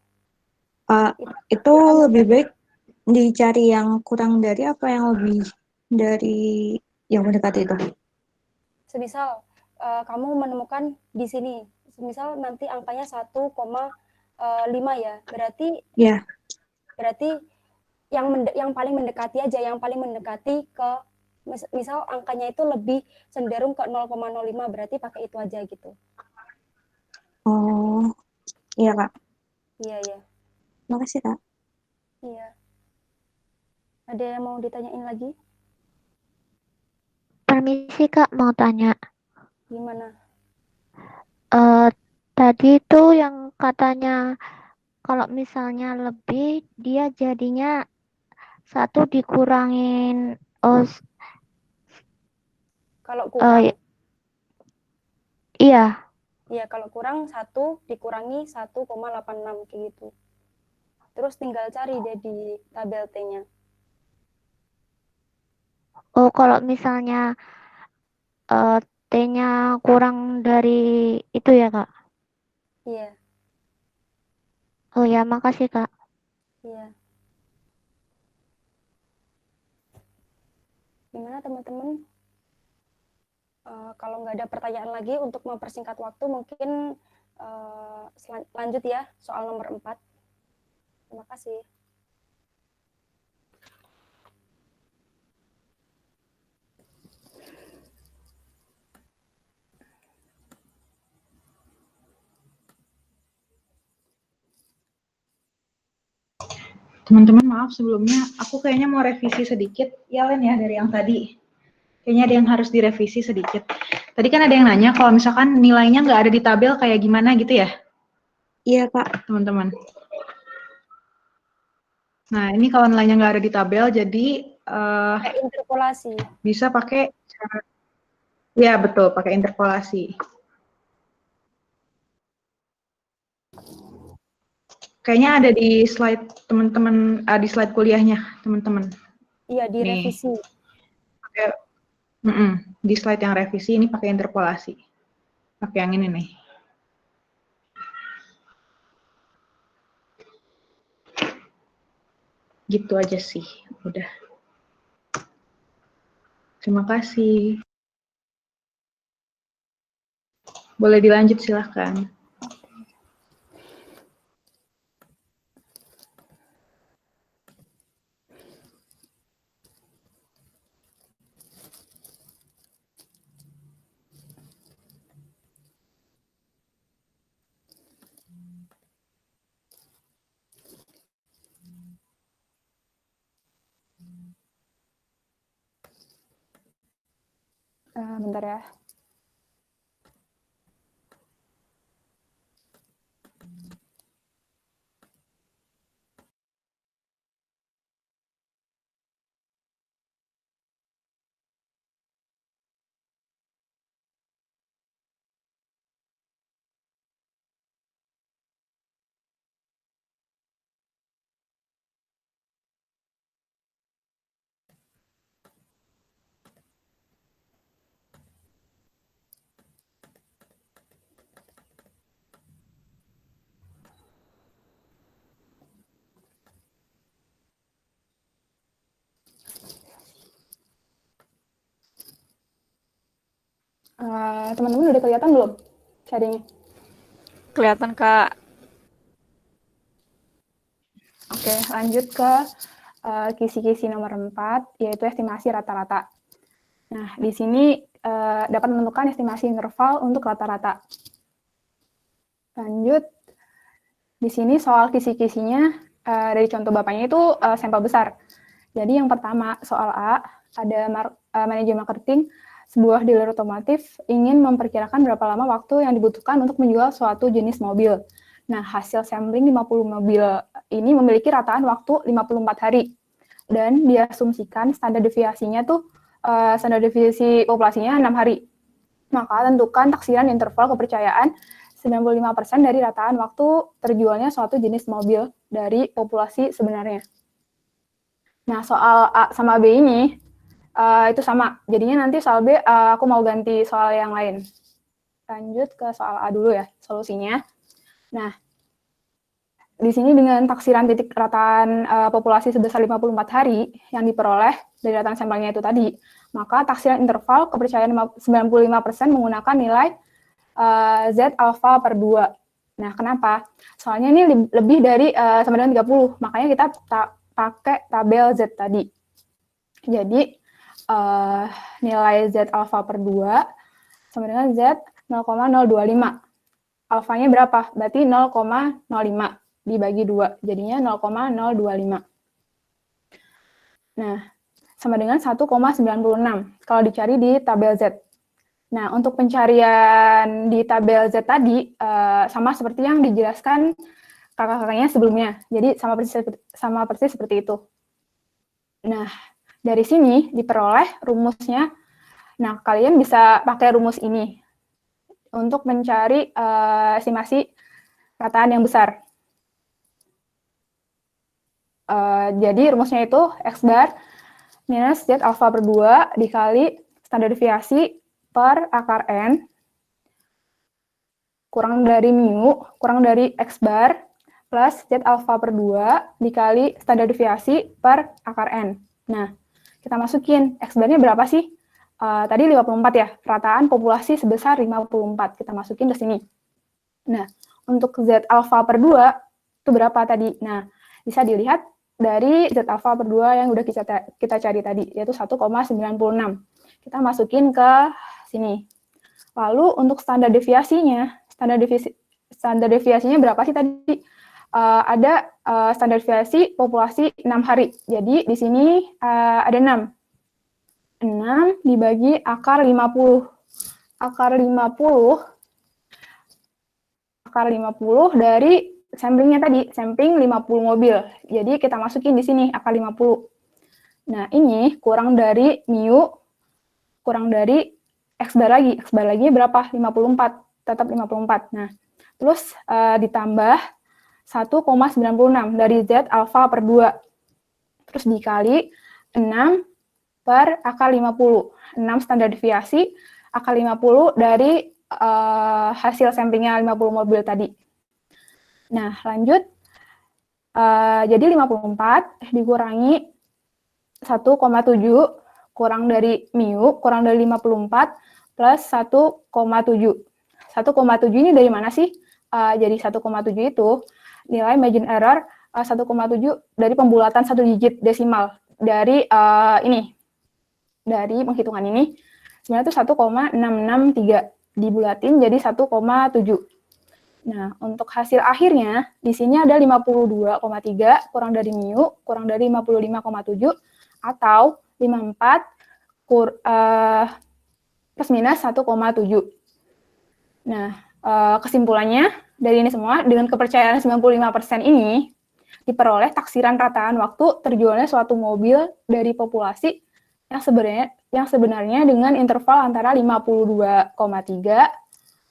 Speaker 3: Itu lebih baik dicari yang kurang dari apa yang lebih dari yang mendekati itu?
Speaker 7: Semisal kamu menemukan di sini, semisal nanti angkanya 1,5 ya, berarti yang paling mendekati aja, yang paling mendekati ke misal angkanya itu lebih cenderung ke 0,05, berarti pakai itu aja gitu.
Speaker 3: Oh, iya Kak.
Speaker 7: Iya.
Speaker 3: Makasih Kak.
Speaker 7: Iya. Ada yang mau ditanyain lagi?
Speaker 1: Permisi Kak, mau tanya.
Speaker 7: Gimana?
Speaker 1: Tadi itu yang katanya kalau misalnya lebih, dia jadinya 1 dikurangin
Speaker 7: kalau kurang.
Speaker 1: Iya.
Speaker 7: Iya, kalau kurang 1 dikurangi 1,86 kayak gitu. Terus tinggal cari deh di tabel T-nya.
Speaker 1: Oh, kalau misalnya T-nya kurang dari itu ya, Kak?
Speaker 7: Iya.
Speaker 1: Oh ya, makasih, Kak.
Speaker 7: Iya. Gimana teman-teman? Kalau nggak ada pertanyaan lagi, untuk mempersingkat waktu mungkin lanjut ya soal nomor 4. Terima kasih.
Speaker 2: Teman-teman maaf sebelumnya, aku kayaknya mau revisi sedikit ya Len ya dari yang tadi. Kayaknya ada yang harus direvisi sedikit. Tadi kan ada yang nanya kalau misalkan nilainya nggak ada di tabel kayak gimana gitu ya?
Speaker 3: Iya Pak.
Speaker 2: Teman-teman. Nah ini kalau nilainya nggak ada di tabel jadi
Speaker 7: pakai interpolasi.
Speaker 2: Bisa pakai cara, ya betul pakai interpolasi. Kayaknya ada di slide teman-teman, di slide kuliahnya teman-teman.
Speaker 7: Iya, di
Speaker 2: Nih.
Speaker 7: revisi.
Speaker 2: Di slide yang revisi ini pakai interpolasi. Pakai yang ini nih. Gitu aja sih, udah. Terima kasih. Boleh dilanjut, silahkan.
Speaker 3: Bentar ya. Teman-teman udah kelihatan belum shading-nya?
Speaker 11: Kelihatan, Kak.
Speaker 3: Oke, lanjut ke kisi-kisi nomor 4, yaitu estimasi rata-rata. Nah, di sini dapat menentukan estimasi interval untuk rata-rata. Lanjut, di sini soal kisi-kisinya dari contoh bapaknya itu sampel besar. Jadi yang pertama, soal A, ada manajer marketing, sebuah dealer otomotif ingin memperkirakan berapa lama waktu yang dibutuhkan untuk menjual suatu jenis mobil. Nah, hasil sampling 50 mobil ini memiliki rataan waktu 54 hari. Dan diasumsikan standar deviasinya tuh, standar deviasi populasinya 6 hari. Maka tentukan taksiran interval kepercayaan 95% dari rataan waktu terjualnya suatu jenis mobil dari populasi sebenarnya. Nah, soal A sama B ini, itu sama. Jadinya nanti soal B, aku mau ganti soal yang lain. Lanjut ke soal A dulu ya, solusinya. Nah, di sini dengan taksiran titik rataan populasi sebesar 54 hari yang diperoleh dari rataan sampelnya itu tadi, maka taksiran interval kepercayaan 95% menggunakan nilai Z alpha per 2. Nah, kenapa? Soalnya ini lebih dari sama dengan 30, makanya kita pakai tabel Z tadi. Jadi, nilai Z alpha per 2 sama dengan Z 0,025. Alfanya berapa? Berarti 0,05 dibagi 2, jadinya 0,025. Nah, sama dengan 1,96 kalau dicari di tabel Z. Nah, untuk pencarian di tabel Z tadi, sama seperti yang dijelaskan kakak-kakaknya sebelumnya. Jadi, sama persis seperti itu. Nah, dari sini diperoleh rumusnya. Nah, kalian bisa pakai rumus ini untuk mencari estimasi rataan yang besar. Jadi rumusnya itu X bar minus Z alpha per 2 dikali standar deviasi per akar N kurang dari mu, kurang dari X bar plus Z alpha per 2 dikali standar deviasi per akar N. Nah, kita masukin X bar-nya berapa sih? Tadi 54 ya, rataan populasi sebesar 54. Kita masukin ke sini. Nah, untuk Z alpha per 2 itu berapa tadi? Nah, bisa dilihat dari Z alpha per 2 yang udah kita cari tadi, yaitu 1,96. Kita masukin ke sini. Lalu untuk standar deviasinya berapa sih tadi? Ada standar deviasi populasi 6 hari. Jadi di sini ada 6. 6 dibagi akar 50. Akar 50 dari samplingnya tadi, sampling 50 mobil. Jadi kita masukin di sini akar 50. Nah, ini kurang dari mu, kurang dari X bar lagi. X bar lagi berapa? 54. Tetap 54. Nah, terus ditambah 1,96 dari Z alfa per 2. Terus dikali 6 per akar 50. 6 standar deviasi, akar 50 dari hasil samplingnya 50 mobil tadi. Nah, lanjut. Jadi 54 dikurangi 1,7 kurang dari mu, kurang dari 54, plus 1,7. 1,7 ini dari mana sih? Jadi 1,7 itu nilai margin error 1,7 dari pembulatan 1 digit desimal dari ini. Dari penghitungan ini sebenarnya itu 1,663 dibulatin jadi 1,7. Nah, untuk hasil akhirnya di sini ada 52,3 kurang dari mu kurang dari 55,7 atau 54 plus minus 1,7. Nah, kesimpulannya dari ini semua, dengan kepercayaan 95% ini, diperoleh taksiran rataan waktu terjualnya suatu mobil dari populasi yang sebenarnya dengan interval antara 52,3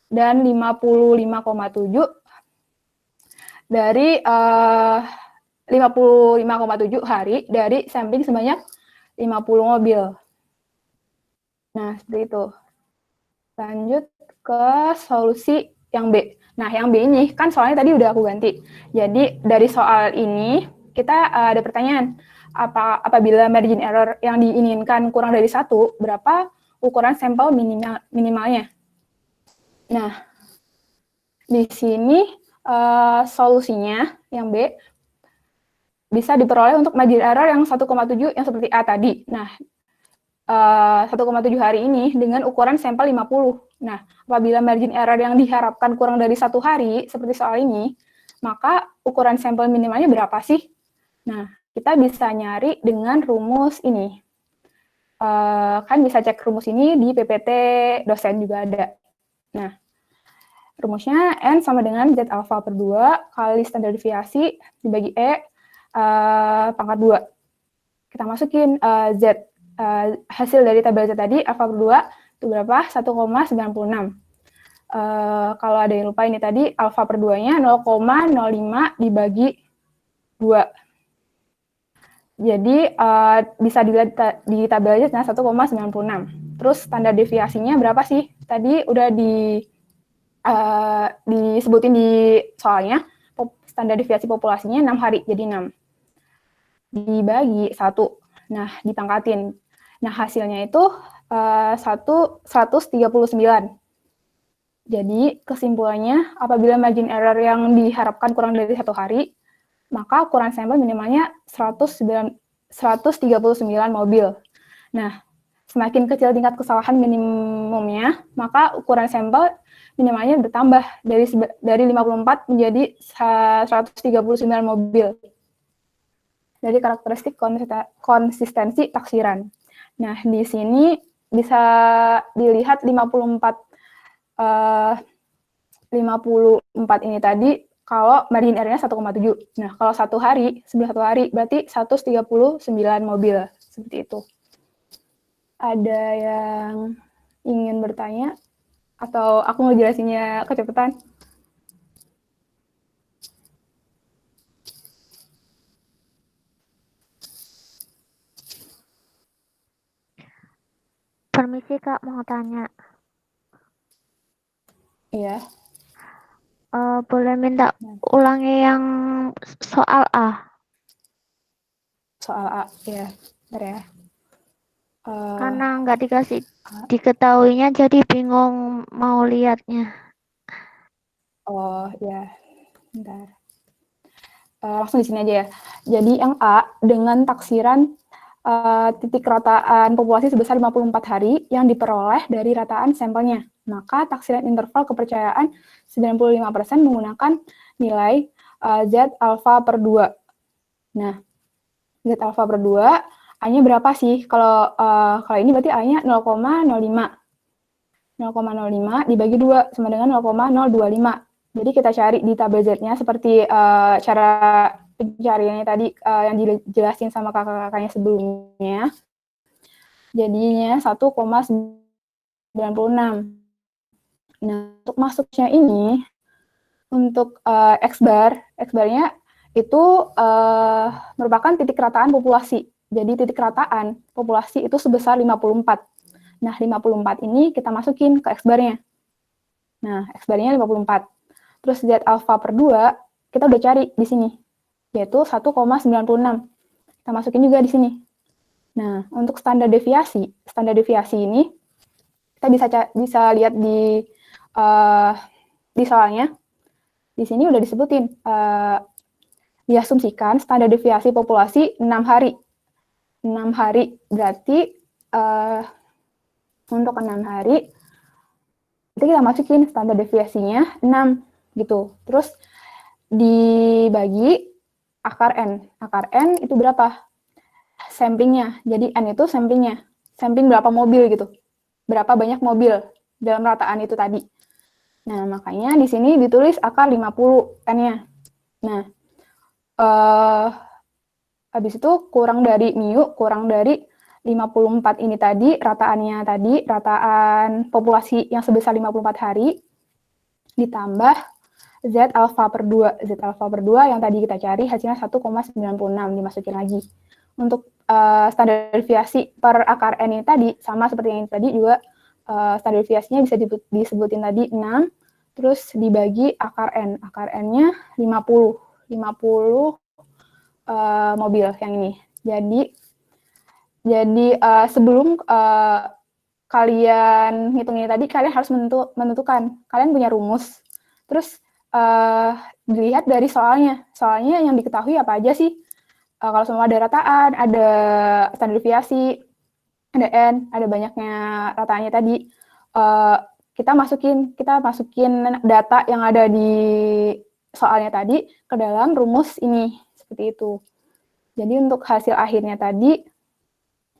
Speaker 3: dan 55,7 dari 55,7 hari dari sampling sebanyak 50 mobil. Nah, seperti itu. Lanjut ke solusi yang B. Nah, yang B ini kan soalnya tadi udah aku ganti. Jadi dari soal ini kita ada pertanyaan, apabila margin error yang diinginkan kurang dari 1, berapa ukuran sampel minimalnya? Nah, di sini solusinya yang B bisa diperoleh untuk margin error yang 1,7 yang seperti A tadi. Nah, 1,7 hari ini dengan ukuran sampel 50. Nah, apabila margin error yang diharapkan kurang dari 1 hari, seperti soal ini, maka ukuran sampel minimalnya berapa sih? Nah, kita bisa nyari dengan rumus ini. Kan bisa cek rumus ini di PPT dosen juga ada. Nah, rumusnya N sama dengan Z alfa per 2 kali standar deviasi dibagi E pangkat 2. Kita masukin Z. Hasil dari tabel Z tadi, alfa per 2, itu berapa? 1,96. Kalau ada yang lupa ini tadi, alfa per 2-nya 0,05 dibagi 2. Jadi, bisa dilihat di tabel Z, 1,96. Terus, standar deviasinya berapa sih? Tadi udah disebutin di soalnya, standar deviasi populasinya 6 hari, jadi 6. Dibagi 1. Nah, dipangkatin. Nah, hasilnya itu 139. Jadi, kesimpulannya, apabila margin error yang diharapkan kurang dari 1 hari, maka ukuran sampel minimalnya 139 mobil. Nah, semakin kecil tingkat kesalahan minimumnya, maka ukuran sampel minimalnya bertambah dari 54 menjadi 139 mobil. Dari karakteristik konsistensi taksiran. Nah, di sini bisa dilihat 54 ini tadi kalau margin error-nya 1,7. Nah, kalau 1 hari, sebelum 1 hari, berarti 139 mobil. Seperti itu. Ada yang ingin bertanya? Atau aku ngejelasinnya kecepatan?
Speaker 1: Permisi Kak, mau tanya.
Speaker 3: Iya.
Speaker 1: Boleh minta ulangi yang soal A?
Speaker 3: Soal A, ya. Bentar ya.
Speaker 1: Karena nggak diketahuinya, jadi bingung mau lihatnya.
Speaker 3: Oh, ya. Bentar. Langsung di sini aja ya. Jadi yang A, dengan taksiran titik rataan populasi sebesar 54 hari yang diperoleh dari rataan sampelnya. Maka taksiran interval kepercayaan 95% menggunakan nilai Z alfa per 2. Nah, Z alfa per 2, A-nya berapa sih? Kalau ini berarti A-nya 0,05. 0,05 dibagi 2 sama dengan 0,025. Jadi kita cari di tabel Z-nya seperti cara pencariannya tadi yang dijelasin sama kakak-kakaknya sebelumnya. Jadinya 1,96. Nah, untuk masuknya ini, untuk X bar-nya itu merupakan titik rataan populasi. Jadi titik rataan populasi itu sebesar 54. Nah, 54 ini kita masukin ke X bar-nya. Nah, X bar-nya 54. Terus Z alpha per 2 kita udah cari di sini, yaitu 1,96. Kita masukin juga di sini. Nah, untuk standar deviasi ini kita bisa lihat di soalnya. Di sini udah disebutin, diasumsikan standar deviasi populasi 6 hari. 6 hari berarti untuk 6 hari itu kita masukin standar deviasinya 6 gitu. Terus dibagi akar N. Akar N itu berapa? Samplingnya. Jadi N itu samplingnya. Sampling berapa mobil gitu. Berapa banyak mobil dalam rataan itu tadi. Nah, makanya di sini ditulis akar 50 N-nya. Nah, habis itu kurang dari mu, kurang dari 54 ini tadi, rataannya tadi, rataan populasi yang sebesar 54 hari, ditambah Z alpha per 2. Z alpha per 2 yang tadi kita cari hasilnya 1,96, dimasukin lagi. Untuk standar deviasi per akar N ini tadi, sama seperti yang tadi juga, standar deviasinya bisa disebutin tadi 6, terus dibagi akar N. Akar N-nya 50 mobil yang ini. Jadi sebelum kalian hitung ini tadi, kalian harus menentukan. Kalian punya rumus. Terus dilihat dari soalnya. Soalnya yang diketahui apa aja sih? Kalau semua ada rataan, ada standar deviasi, ada N, ada banyaknya rataannya tadi. Kita masukin data yang ada di soalnya tadi ke dalam rumus ini. Seperti itu. Jadi untuk hasil akhirnya tadi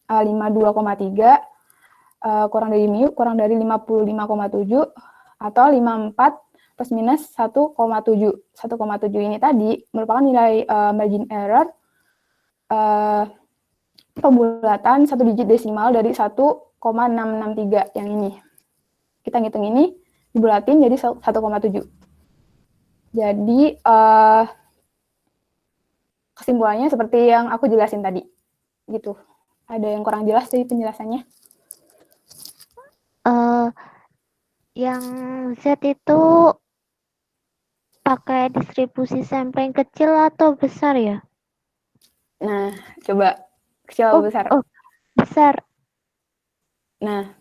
Speaker 3: 52,3 kurang dari mu, kurang dari 55,7 atau 54 plus minus 1,7. 1,7 ini tadi merupakan nilai margin error pembulatan satu digit desimal dari 1,663 yang ini. Kita ngitung ini dibulatin jadi 1,7. Jadi kesimpulannya seperti yang aku jelasin tadi. Gitu. Ada yang kurang jelas sih penjelasannya?
Speaker 1: Yang Z itu pakai distribusi sampling kecil atau besar ya?
Speaker 3: Nah, coba kecil atau besar?
Speaker 1: Oh, besar.
Speaker 3: Nah,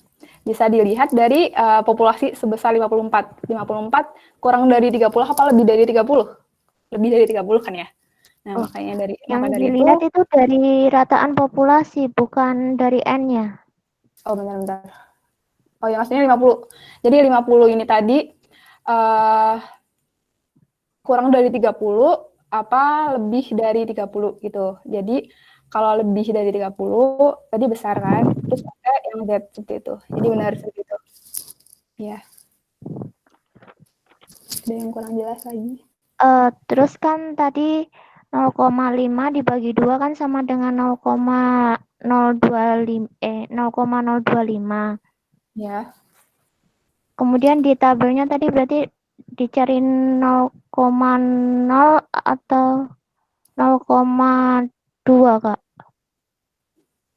Speaker 3: bisa dilihat dari populasi sebesar 54. 54 kurang dari 30 apa lebih dari 30? Lebih dari 30 kan ya? Nah, makanya dari
Speaker 1: dilihat itu dari rataan populasi, bukan dari N-nya.
Speaker 3: Oh, bentar. Oh ya, maksudnya 50. Jadi 50 ini tadi kurang dari 30 apa lebih dari 30 gitu. Jadi kalau lebih dari 30 tadi besar kan, terus pakai yang Z seperti itu. Jadi benar seperti itu. Ya. Ada yang kurang jelas lagi?
Speaker 1: Terus kan tadi 0,5 dibagi 2 kan sama dengan 0,025.
Speaker 3: Ya.
Speaker 1: Kemudian di tabelnya tadi berarti dicari 0,0 atau 0,2, Kak?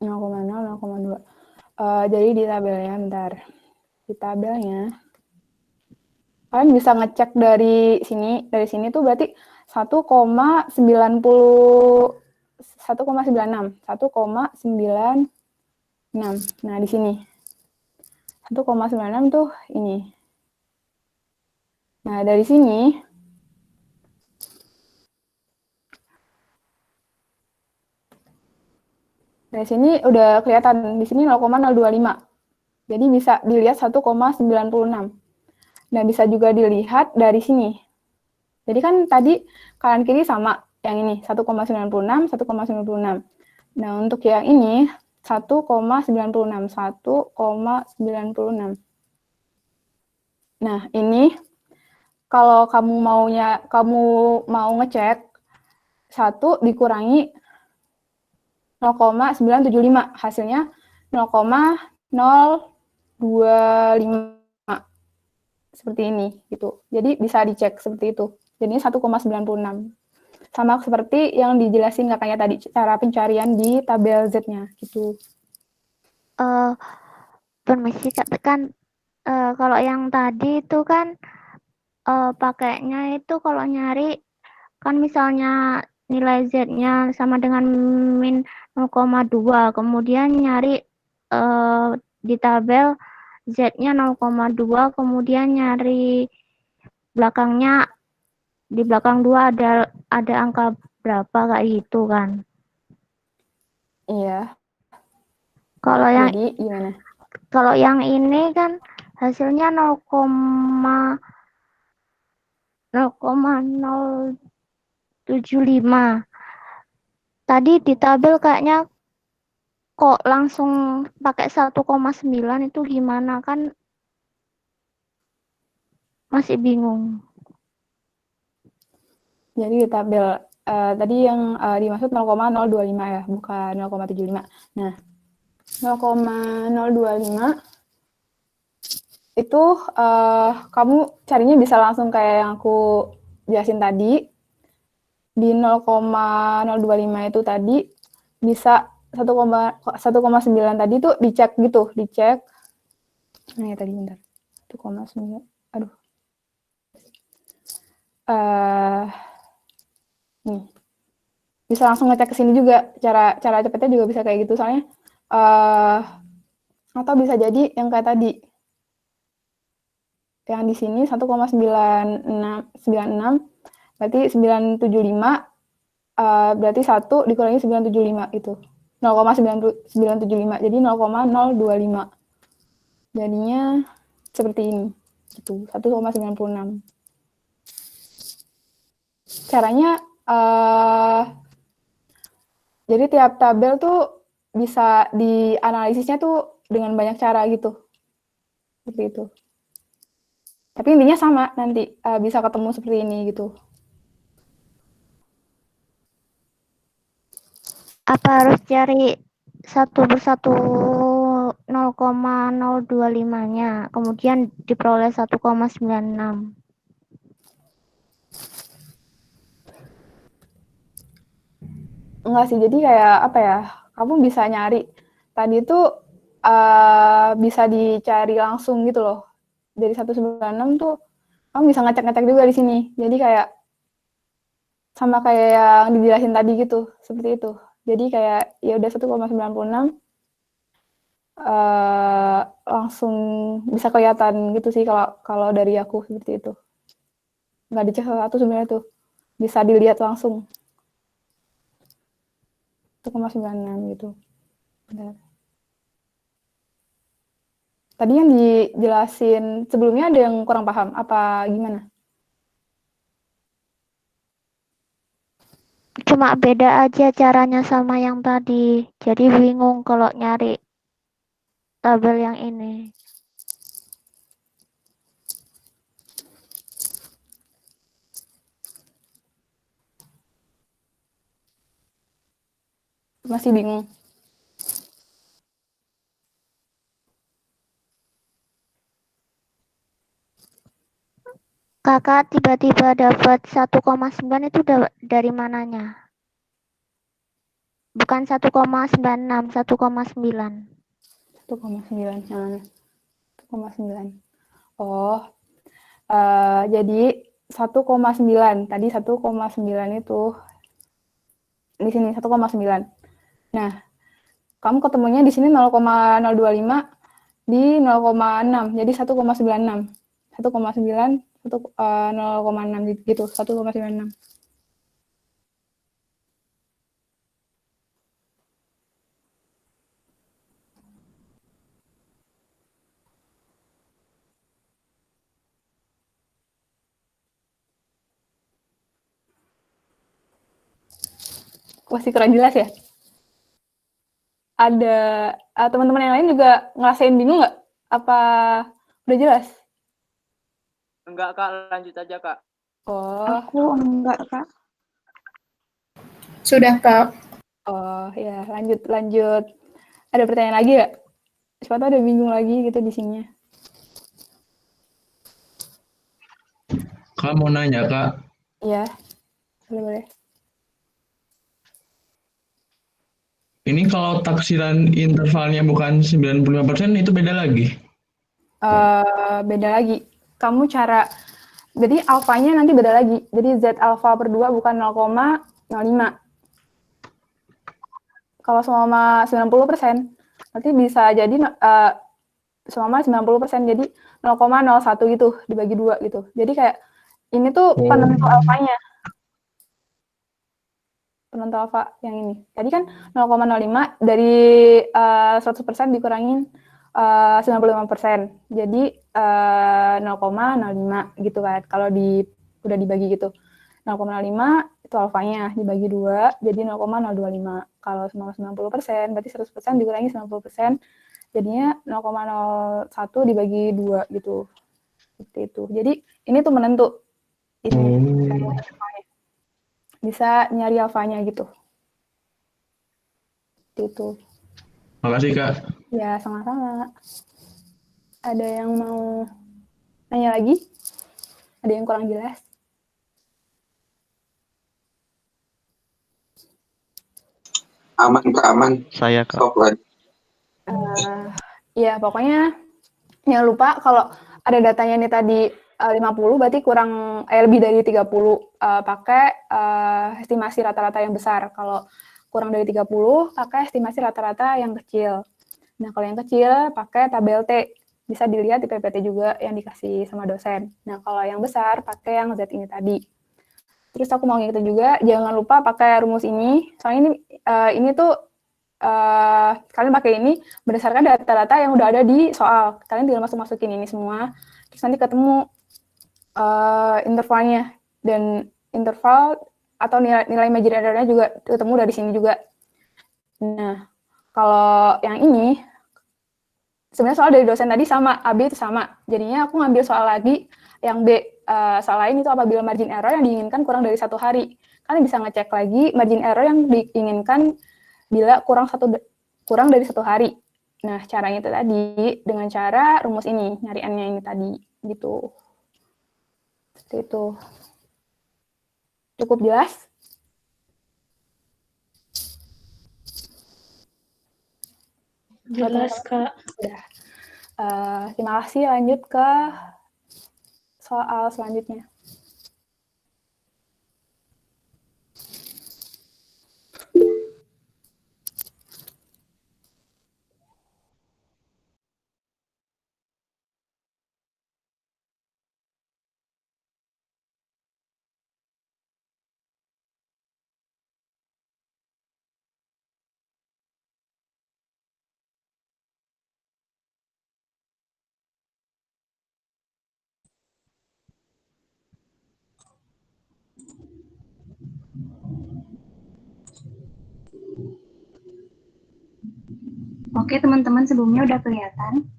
Speaker 3: 0,0, 0,2. Jadi di tabelnya, bentar. Di tabelnya, kalian bisa ngecek dari sini. Dari sini tuh berarti 1,96. Nah, di sini 1,96 tuh ini. Nah, dari sini udah kelihatan di sini 0,025. Jadi bisa dilihat 1,96. Nah, bisa juga dilihat dari sini. Jadi kan tadi kanan kiri sama yang ini 1,96, 1,96. Nah, untuk yang ini 1,96, 1,96. Nah, ini kalau kamu mau ngecek 1 dikurangi 0,975, hasilnya 0,025. seperti ini gitu. Jadi bisa dicek seperti itu. Jadinya 1,96. Sama seperti yang dijelasin kakaknya tadi, cara pencarian di tabel Z-nya gitu.
Speaker 1: Permisi Kak, kan kalau yang tadi itu kan pakainya itu kalau nyari kan misalnya nilai Z-nya sama dengan min 0,2, kemudian nyari di tabel Z-nya 0,2, kemudian nyari belakangnya, di belakang 2 ada angka berapa kayak gitu kan.
Speaker 3: Iya.
Speaker 1: Kalau yang
Speaker 3: Jadi gimana?
Speaker 1: Kalau yang ini kan hasilnya 0,075. Tadi di tabel kayaknya kok langsung pakai 1,9 itu gimana, kan masih bingung.
Speaker 3: Jadi di tabel tadi yang dimaksud 0,025 ya, bukan 0,75. Nah, 0,025 itu kamu carinya bisa langsung kayak yang aku jelasin tadi. Di 0,025 itu tadi bisa 1,9 tadi tuh dicek gitu, dicek. Nah ya tadi bentar. 1,9. Aduh. Nih. Bisa langsung ngecek ke sini juga. Cara cepetnya juga bisa kayak gitu soalnya atau bisa jadi yang kayak tadi. Yang di sini 1,96 berarti 975 berarti 1 dikurangi 975 itu 0,975 jadi 0,025 jadinya seperti ini gitu 1,96. Caranya jadi tiap tabel tuh bisa dianalisisnya tuh dengan banyak cara gitu seperti itu, tapi intinya sama nanti bisa ketemu seperti ini gitu.
Speaker 1: Apa harus cari satu persatu 0,025-nya, kemudian diperoleh 1,96?
Speaker 3: Enggak sih, jadi kayak apa ya, kamu bisa nyari tadi itu bisa dicari langsung gitu loh. Dari 196 tuh kamu bisa ngecek-ngecek juga di sini. Jadi kayak sama kayak yang dijelasin tadi gitu, seperti itu. Jadi kayak ya udah 1,96 langsung bisa kelihatan gitu sih kalau dari aku seperti itu. Nggak dicek satu sebenarnya tuh. Bisa dilihat langsung. 1,96 gitu. Bentar. Tadi yang dijelasin sebelumnya ada yang kurang paham, apa gimana?
Speaker 1: Cuma beda aja caranya sama yang tadi. Jadi bingung kalau nyari tabel yang ini.
Speaker 3: Masih bingung.
Speaker 1: Kakak tiba-tiba dapat 1,9 itu dari mananya? Bukan 1,96, 1,9.
Speaker 3: 1,9 yang mana? 1,9. Oh, jadi 1,9. Tadi 1,9 itu di sini 1,9. Nah, kamu ketemunya di sini 0,025 di 0,6. Jadi 1,96. 1,9 0,6 gitu, 1,96. Masih kurang jelas ya? Ada teman-teman yang lain juga ngerasain bingung nggak? Apa udah jelas?
Speaker 12: Enggak, Kak. Lanjut aja, Kak.
Speaker 3: Oh.
Speaker 5: Aku enggak, Kak.
Speaker 3: Sudah, Kak. Oh, ya, lanjut. Ada pertanyaan lagi nggak? Siapa tahu ada bingung lagi gitu di sini.
Speaker 13: Kak mau nanya, Kak.
Speaker 3: Iya, boleh.
Speaker 13: Ini kalau taksiran intervalnya bukan 95% itu beda lagi?
Speaker 3: Beda lagi. Jadi alfanya nanti beda lagi. Jadi Z alfa per 2 bukan 0,05. Kalau selama 90%, berarti bisa jadi selama 90%, jadi 0,01 gitu, dibagi 2 gitu. Jadi kayak, ini tuh penentu alfanya. Penentu alfa yang ini. Tadi kan 0,05 dari 100% dikurangin 95%. Jadi 0,05 gitu kan. Kalau udah dibagi gitu. 0,05 itu alfanya dibagi 2 jadi 0,025. Kalau 90% berarti 100% dikurangi 90%. Jadinya 0,01 dibagi 2 gitu. Seperti itu. Jadi ini tuh menentu. Bisa nyari alfanya gitu. Seperti itu.
Speaker 13: Makasih, Kak.
Speaker 3: Ya, sama-sama. Ada yang mau nanya lagi? Ada yang kurang jelas?
Speaker 6: Aman, Kak, aman.
Speaker 14: Saya, Kak.
Speaker 3: Ya, pokoknya jangan lupa kalau ada datanya ini tadi 50, berarti lebih dari 30 pakai estimasi rata-rata yang besar. Kalau kurang dari 30, pakai estimasi rata-rata yang kecil. Nah, kalau yang kecil, pakai tabel T. Bisa dilihat di PPT juga yang dikasih sama dosen. Nah, kalau yang besar, pakai yang Z ini tadi. Terus aku mau ngingetin juga, jangan lupa pakai rumus ini. Soalnya ini tuh, kalian pakai ini berdasarkan data-data yang udah ada di soal. Kalian tinggal masukin ini semua, terus nanti ketemu intervalnya. Dan interval atau nilai imaginary error-nya juga ketemu dari sini juga. Nah, kalau yang ini, sebenarnya soal dari dosen tadi sama, AB itu sama. Jadinya aku ngambil soal lagi yang B. Soal lain itu apabila margin error yang diinginkan kurang dari 1 hari. Kalian bisa ngecek lagi margin error yang diinginkan bila kurang dari 1 hari. Nah, caranya itu tadi dengan cara rumus ini, nyari N-nya ini tadi, gitu. Seperti itu. Cukup jelas?
Speaker 8: Jelas, Kak.
Speaker 3: Udah. Terima kasih, lanjut ke soal selanjutnya.
Speaker 5: Oke, teman-teman, sebelumnya udah kelihatan?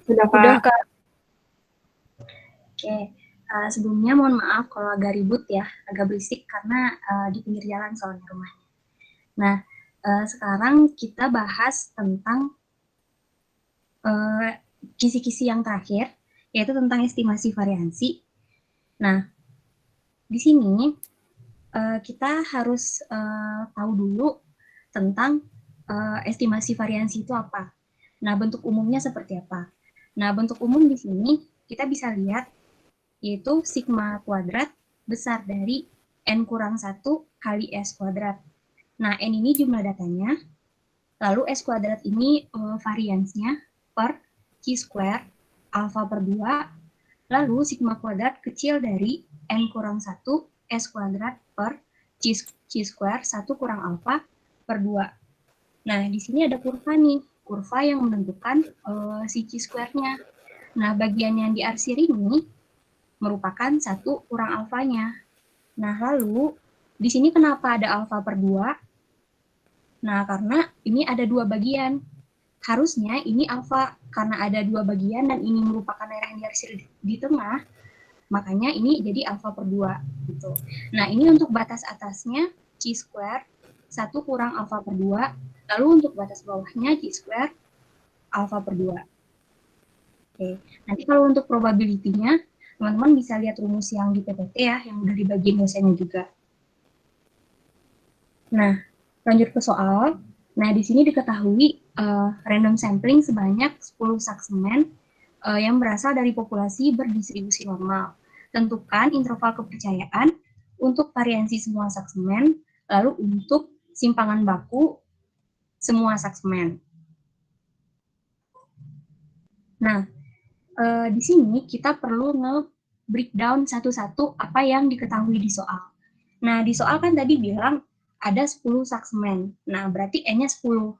Speaker 3: Sudah,
Speaker 11: Kak.
Speaker 5: Oke, sebelumnya mohon maaf kalau agak ribut ya, agak berisik karena di pinggir jalan soalnya rumahnya. Nah, sekarang kita bahas tentang kisi-kisi yang terakhir, yaitu tentang estimasi variansi. Nah, di sini kita harus tahu dulu tentang estimasi variansi itu apa. Nah, bentuk umumnya seperti apa. Nah, bentuk umum di sini kita bisa lihat yaitu sigma kuadrat besar dari N kurang 1 kali S kuadrat. Nah, N ini jumlah datanya, lalu S kuadrat ini variansnya per Q square alfa per 2, lalu sigma kuadrat kecil dari N kurang 1 S kuadrat per Q square 1 kurang alfa per 2. Nah, di sini ada kurva nih, kurva yang menentukan si Q square-nya. Nah, bagian yang diarsir ini merupakan 1 kurang alfanya. Nah, lalu di sini kenapa ada alfa per 2? Nah, karena ini ada 2 bagian. Harusnya ini alfa, karena ada 2 bagian dan ini merupakan daerah yang diarsir di tengah, makanya ini jadi alfa per 2. Gitu. Nah, ini untuk batas atasnya Q square 1 kurang alfa per 2, lalu untuk batas bawahnya Q square alfa per 2. Oke, nanti kalau untuk probability-nya, teman-teman bisa lihat rumus yang di PPT ya, yang udah dibagiin dosennya juga. Nah, lanjut ke soal. Nah, di sini diketahui random sampling sebanyak 10 saksemen yang berasal dari populasi berdistribusi normal. Tentukan interval kepercayaan untuk variansi semua saksemen, lalu untuk simpangan baku semua saksemen. Nah, di sini kita perlu nge-breakdown satu-satu apa yang diketahui di soal. Nah, di soal kan tadi bilang ada 10 saksemen. Nah, berarti N-nya 10.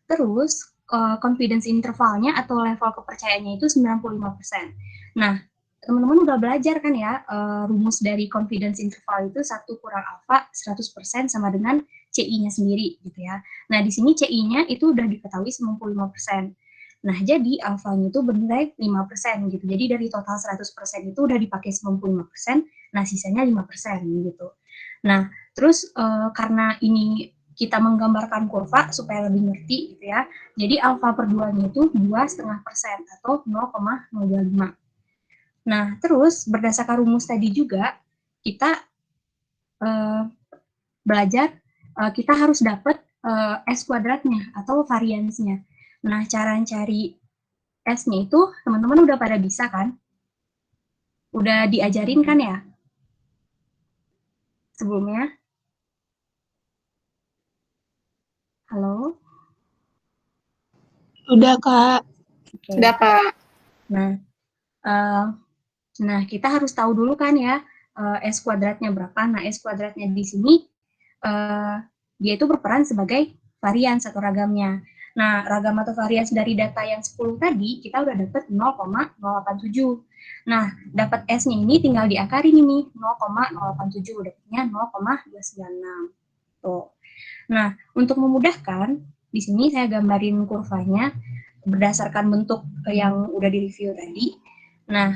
Speaker 5: Terus, confidence intervalnya atau level kepercayaannya itu 95%. Nah, teman-teman udah belajar kan ya, rumus dari confidence interval itu 1 kurang alfa 100% sama dengan CI-nya sendiri gitu ya. Nah, di sini CI-nya itu udah diketahui 95%. Nah, jadi alfanya itu bernilai 5% gitu. Jadi dari total 100% itu udah dipakai 95%, nah sisanya 5% gitu. Nah, terus karena ini kita menggambarkan kurva supaya lebih ngerti gitu ya. Jadi alfa per 2-nya itu 2,5% atau 0,025. Nah, terus berdasarkan rumus tadi juga kita belajar kita harus dapat S kuadratnya atau variansnya. Nah, cara cari S-nya itu teman-teman udah pada bisa kan? Udah diajarin kan ya? Sebelumnya? Halo?
Speaker 8: Udah, Kak.
Speaker 5: Okay.
Speaker 8: Udah, Kak.
Speaker 5: Nah, kita harus tahu dulu kan ya, S kuadratnya berapa. Nah, S kuadratnya di sini, dia itu berperan sebagai varians atau ragamnya. Nah, ragam atau varians dari data yang 10 tadi, kita udah dapat 0,087. Nah, dapat S-nya ini tinggal diakarin ini, 0,087, dapatnya 0,296. Tuh. Nah, untuk memudahkan, di sini saya gambarin kurvanya berdasarkan bentuk yang udah di-review tadi. Nah,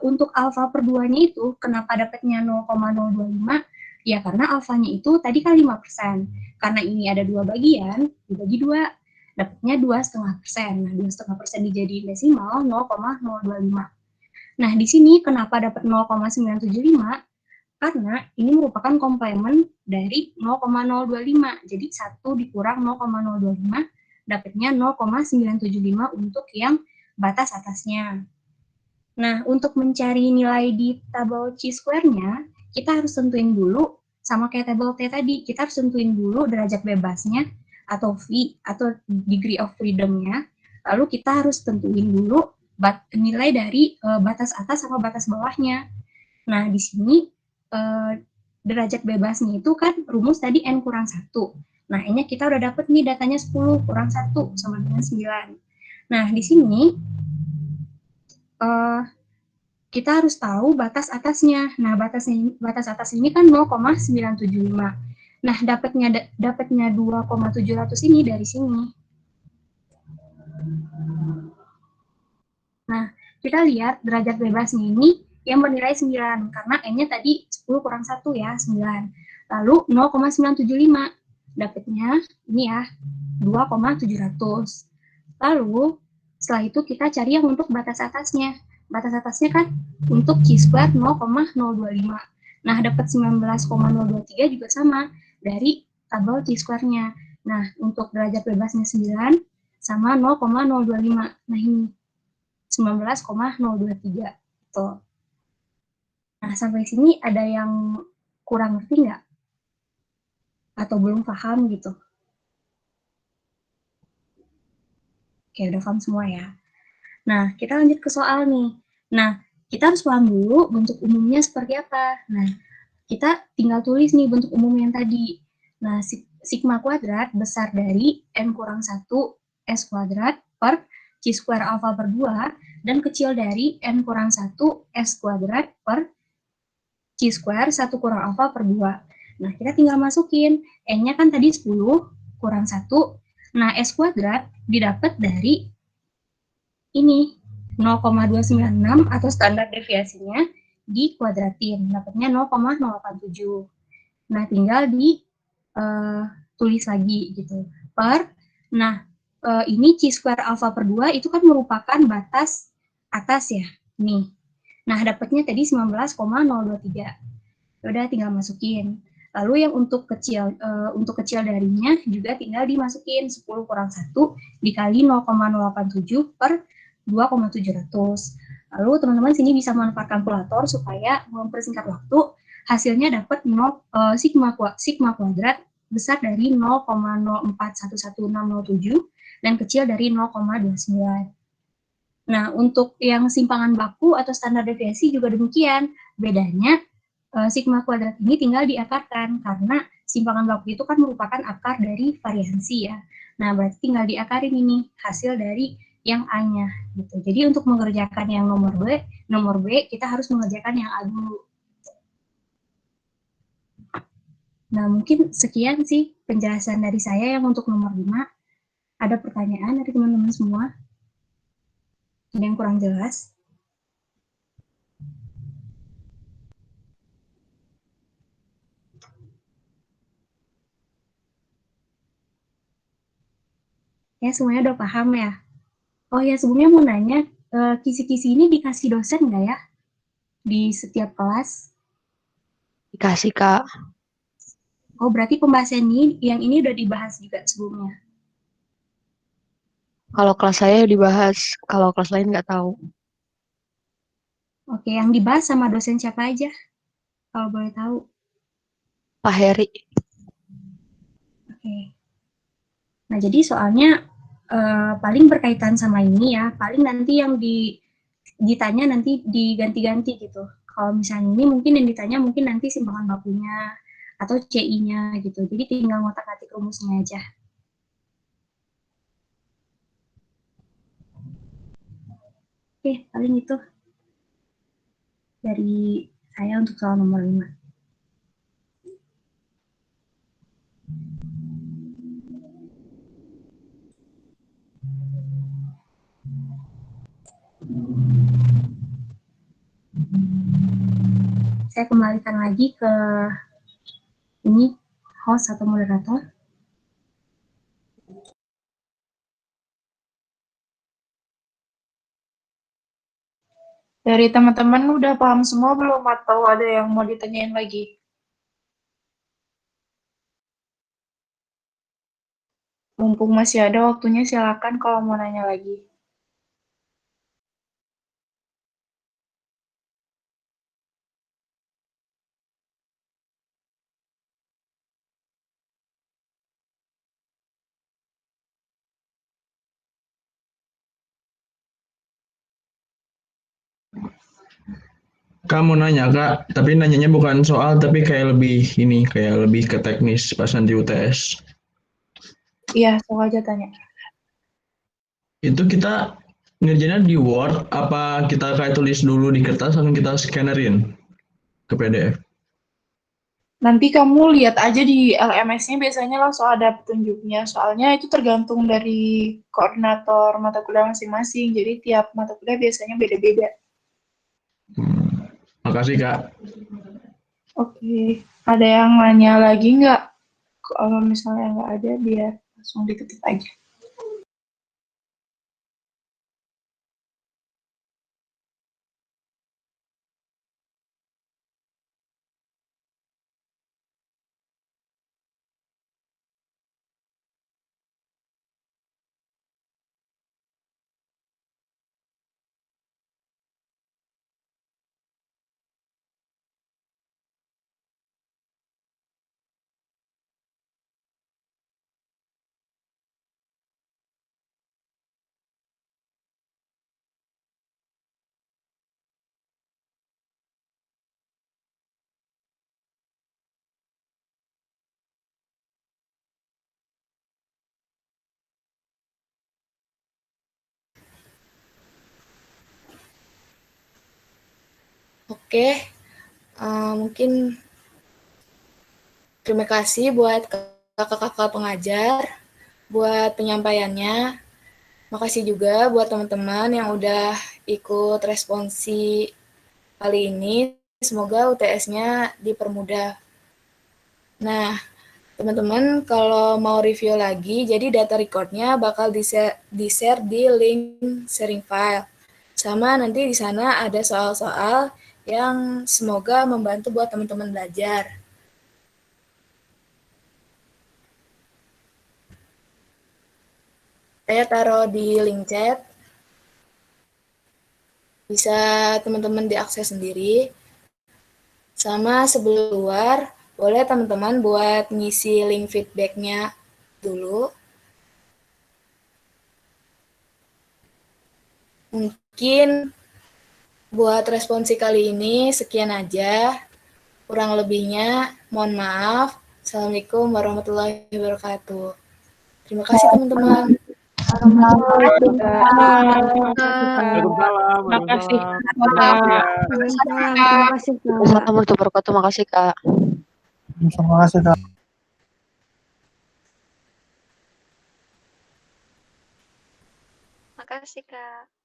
Speaker 5: untuk alfa per 2-nya itu, kenapa dapatnya 0,025? Ya, karena alfanya itu tadi kan 5%. Karena ini ada 2 bagian, dibagi 2, dapatnya 2,5%. Nah, 2,5% dijadiin desimal, 0,025. Nah, di sini kenapa dapat 0,975? Karena ini merupakan komplement dari 0,025. Jadi 1 dikurang 0,025, dapatnya 0,975 untuk yang batas atasnya. Nah, untuk mencari nilai di tabel chi-square-nya, kita harus tentuin dulu, sama kayak tabel T tadi, kita harus tentuin dulu derajat bebasnya, atau V, atau degree of freedom-nya. Lalu kita harus tentuin dulu nilai dari batas atas sama batas bawahnya. Nah, di sini derajat bebasnya itu kan rumus tadi N kurang 1. Nah, N-nya kita udah dapet nih datanya 10 kurang 1 sama dengan 9. Nah, di sini kita harus tahu batas atasnya. Nah, batas atas ini kan 0,975. Nah, dapatnya 2,700 ini dari sini. Nah, kita lihat derajat bebasnya ini yang bernilai 9, karena N-nya tadi 10 kurang 1 ya, 9. Lalu 0,975, dapatnya ini ya, 2,700. Lalu, setelah itu kita cari yang untuk batas atasnya. Batas atasnya kan untuk chi-square 0,025. Nah, dapat 19,023 juga sama dari tabel chi-square-nya. Nah, untuk derajat bebasnya 9 sama 0,025. Nah, ini 19,023. Tuh. Nah, sampai sini ada yang kurang ngerti nggak? Atau belum paham gitu? Oke, udah paham semua ya. Nah, kita lanjut ke soal nih. Nah, kita harus paham dulu bentuk umumnya seperti apa. Nah, kita tinggal tulis nih bentuk umum yang tadi. Nah, sigma kuadrat besar dari N kurang 1 S kuadrat per chi-square alpha per 2 dan kecil dari N kurang 1 S kuadrat per chi-square 1 kurang alpha per 2. Nah, kita tinggal masukin. N-nya kan tadi 10 kurang 1. Nah, S kuadrat didapat dari ini 0,296 atau standar deviasinya dikuadratin, dapatnya 0,087. Nah, tinggal tulis lagi gitu. Per, nah, ini chi-square alpha per 2 itu kan merupakan batas atas ya. Nih. Nah, dapatnya tadi 19,023. Udah tinggal masukin. Lalu yang untuk kecil darinya juga tinggal dimasukin 10 kurang 1 dikali 0,087 per 2,700. Lalu teman-teman sini bisa manfaat kalkulator supaya mempersingkat waktu, hasilnya dapat sigma kuadrat besar dari 0,04110607 dan kecil dari 0,29. Nah, untuk yang simpangan baku atau standar deviasi juga demikian. Bedanya, sigma kuadrat ini tinggal diakarkan, karena simpangan baku itu kan merupakan akar dari variansi ya. Nah, berarti tinggal diakarin ini, hasil dari yang A-nya. Gitu. Jadi, untuk mengerjakan yang nomor B, kita harus mengerjakan yang A dulu. Nah, mungkin sekian sih penjelasan dari saya yang untuk nomor 5. Ada pertanyaan dari teman-teman semua? Ada yang kurang jelas? Ya, semuanya udah paham ya? Oh ya, sebelumnya mau nanya, kisi-kisi ini dikasih dosen nggak ya? Di setiap kelas?
Speaker 14: Dikasih, Kak.
Speaker 5: Oh, berarti pembahasan yang ini udah dibahas juga sebelumnya?
Speaker 14: Kalau kelas saya dibahas, kalau kelas lain nggak tahu.
Speaker 5: Oke, yang dibahas sama dosen siapa aja? Kalau boleh tahu.
Speaker 14: Pak Heri.
Speaker 5: Oke. Nah, jadi soalnya paling berkaitan sama ini ya, paling nanti yang ditanya nanti diganti-ganti gitu. Kalau misalnya ini mungkin yang ditanya mungkin nanti simpangan bakunya atau CI-nya gitu. Jadi tinggal ngotak-ngatik rumusnya aja. Oke, paling itu dari saya untuk soal nomor 5. Saya kembalikan lagi ke ini host atau moderator.
Speaker 3: Dari teman-teman udah paham semua belum atau ada yang mau ditanyain lagi? Mumpung masih ada waktunya, silakan kalau mau nanya lagi.
Speaker 13: Kamu nanya, Kak, tapi nanyanya bukan soal, tapi kayak lebih ke teknis pas nanti UTS.
Speaker 3: Iya, sok aja tanya.
Speaker 13: Itu kita ngerjainnya di Word, apa kita kayak tulis dulu di kertas, lalu kita scannerin ke PDF?
Speaker 3: Nanti kamu lihat aja di LMS-nya biasanya langsung ada petunjuknya. Soalnya itu tergantung dari koordinator mata kuliah masing-masing. Jadi tiap mata kuliah biasanya beda-beda.
Speaker 13: Makasih, Kak.
Speaker 3: Oke, ada yang nanya lagi nggak? Kalau misalnya nggak ada, biar langsung diketik aja.
Speaker 15: Oke, mungkin terima kasih buat kakak-kakak pengajar, buat penyampaiannya. Makasih juga buat teman-teman yang udah ikut responsi kali ini. Semoga UTS-nya dipermudah. Nah, teman-teman kalau mau review lagi, jadi data record-nya bakal di-share di link sharing file. Sama nanti di sana ada soal-soal yang semoga membantu buat teman-teman belajar. Saya taruh di link chat. Bisa teman-teman diakses sendiri. Sama sebelum keluar, boleh teman-teman buat ngisi link feedback-nya dulu. Mungkin buat responsi kali ini sekian aja. Kurang lebihnya mohon maaf. Assalamualaikum warahmatullahi wabarakatuh. Terima kasih teman-teman.
Speaker 8: Terima kasih.
Speaker 14: Assalamualaikum warahmatullahi wabarakatuh. Makasih, Kak.
Speaker 16: Terima kasih, Kak.
Speaker 1: Makasih, Kak.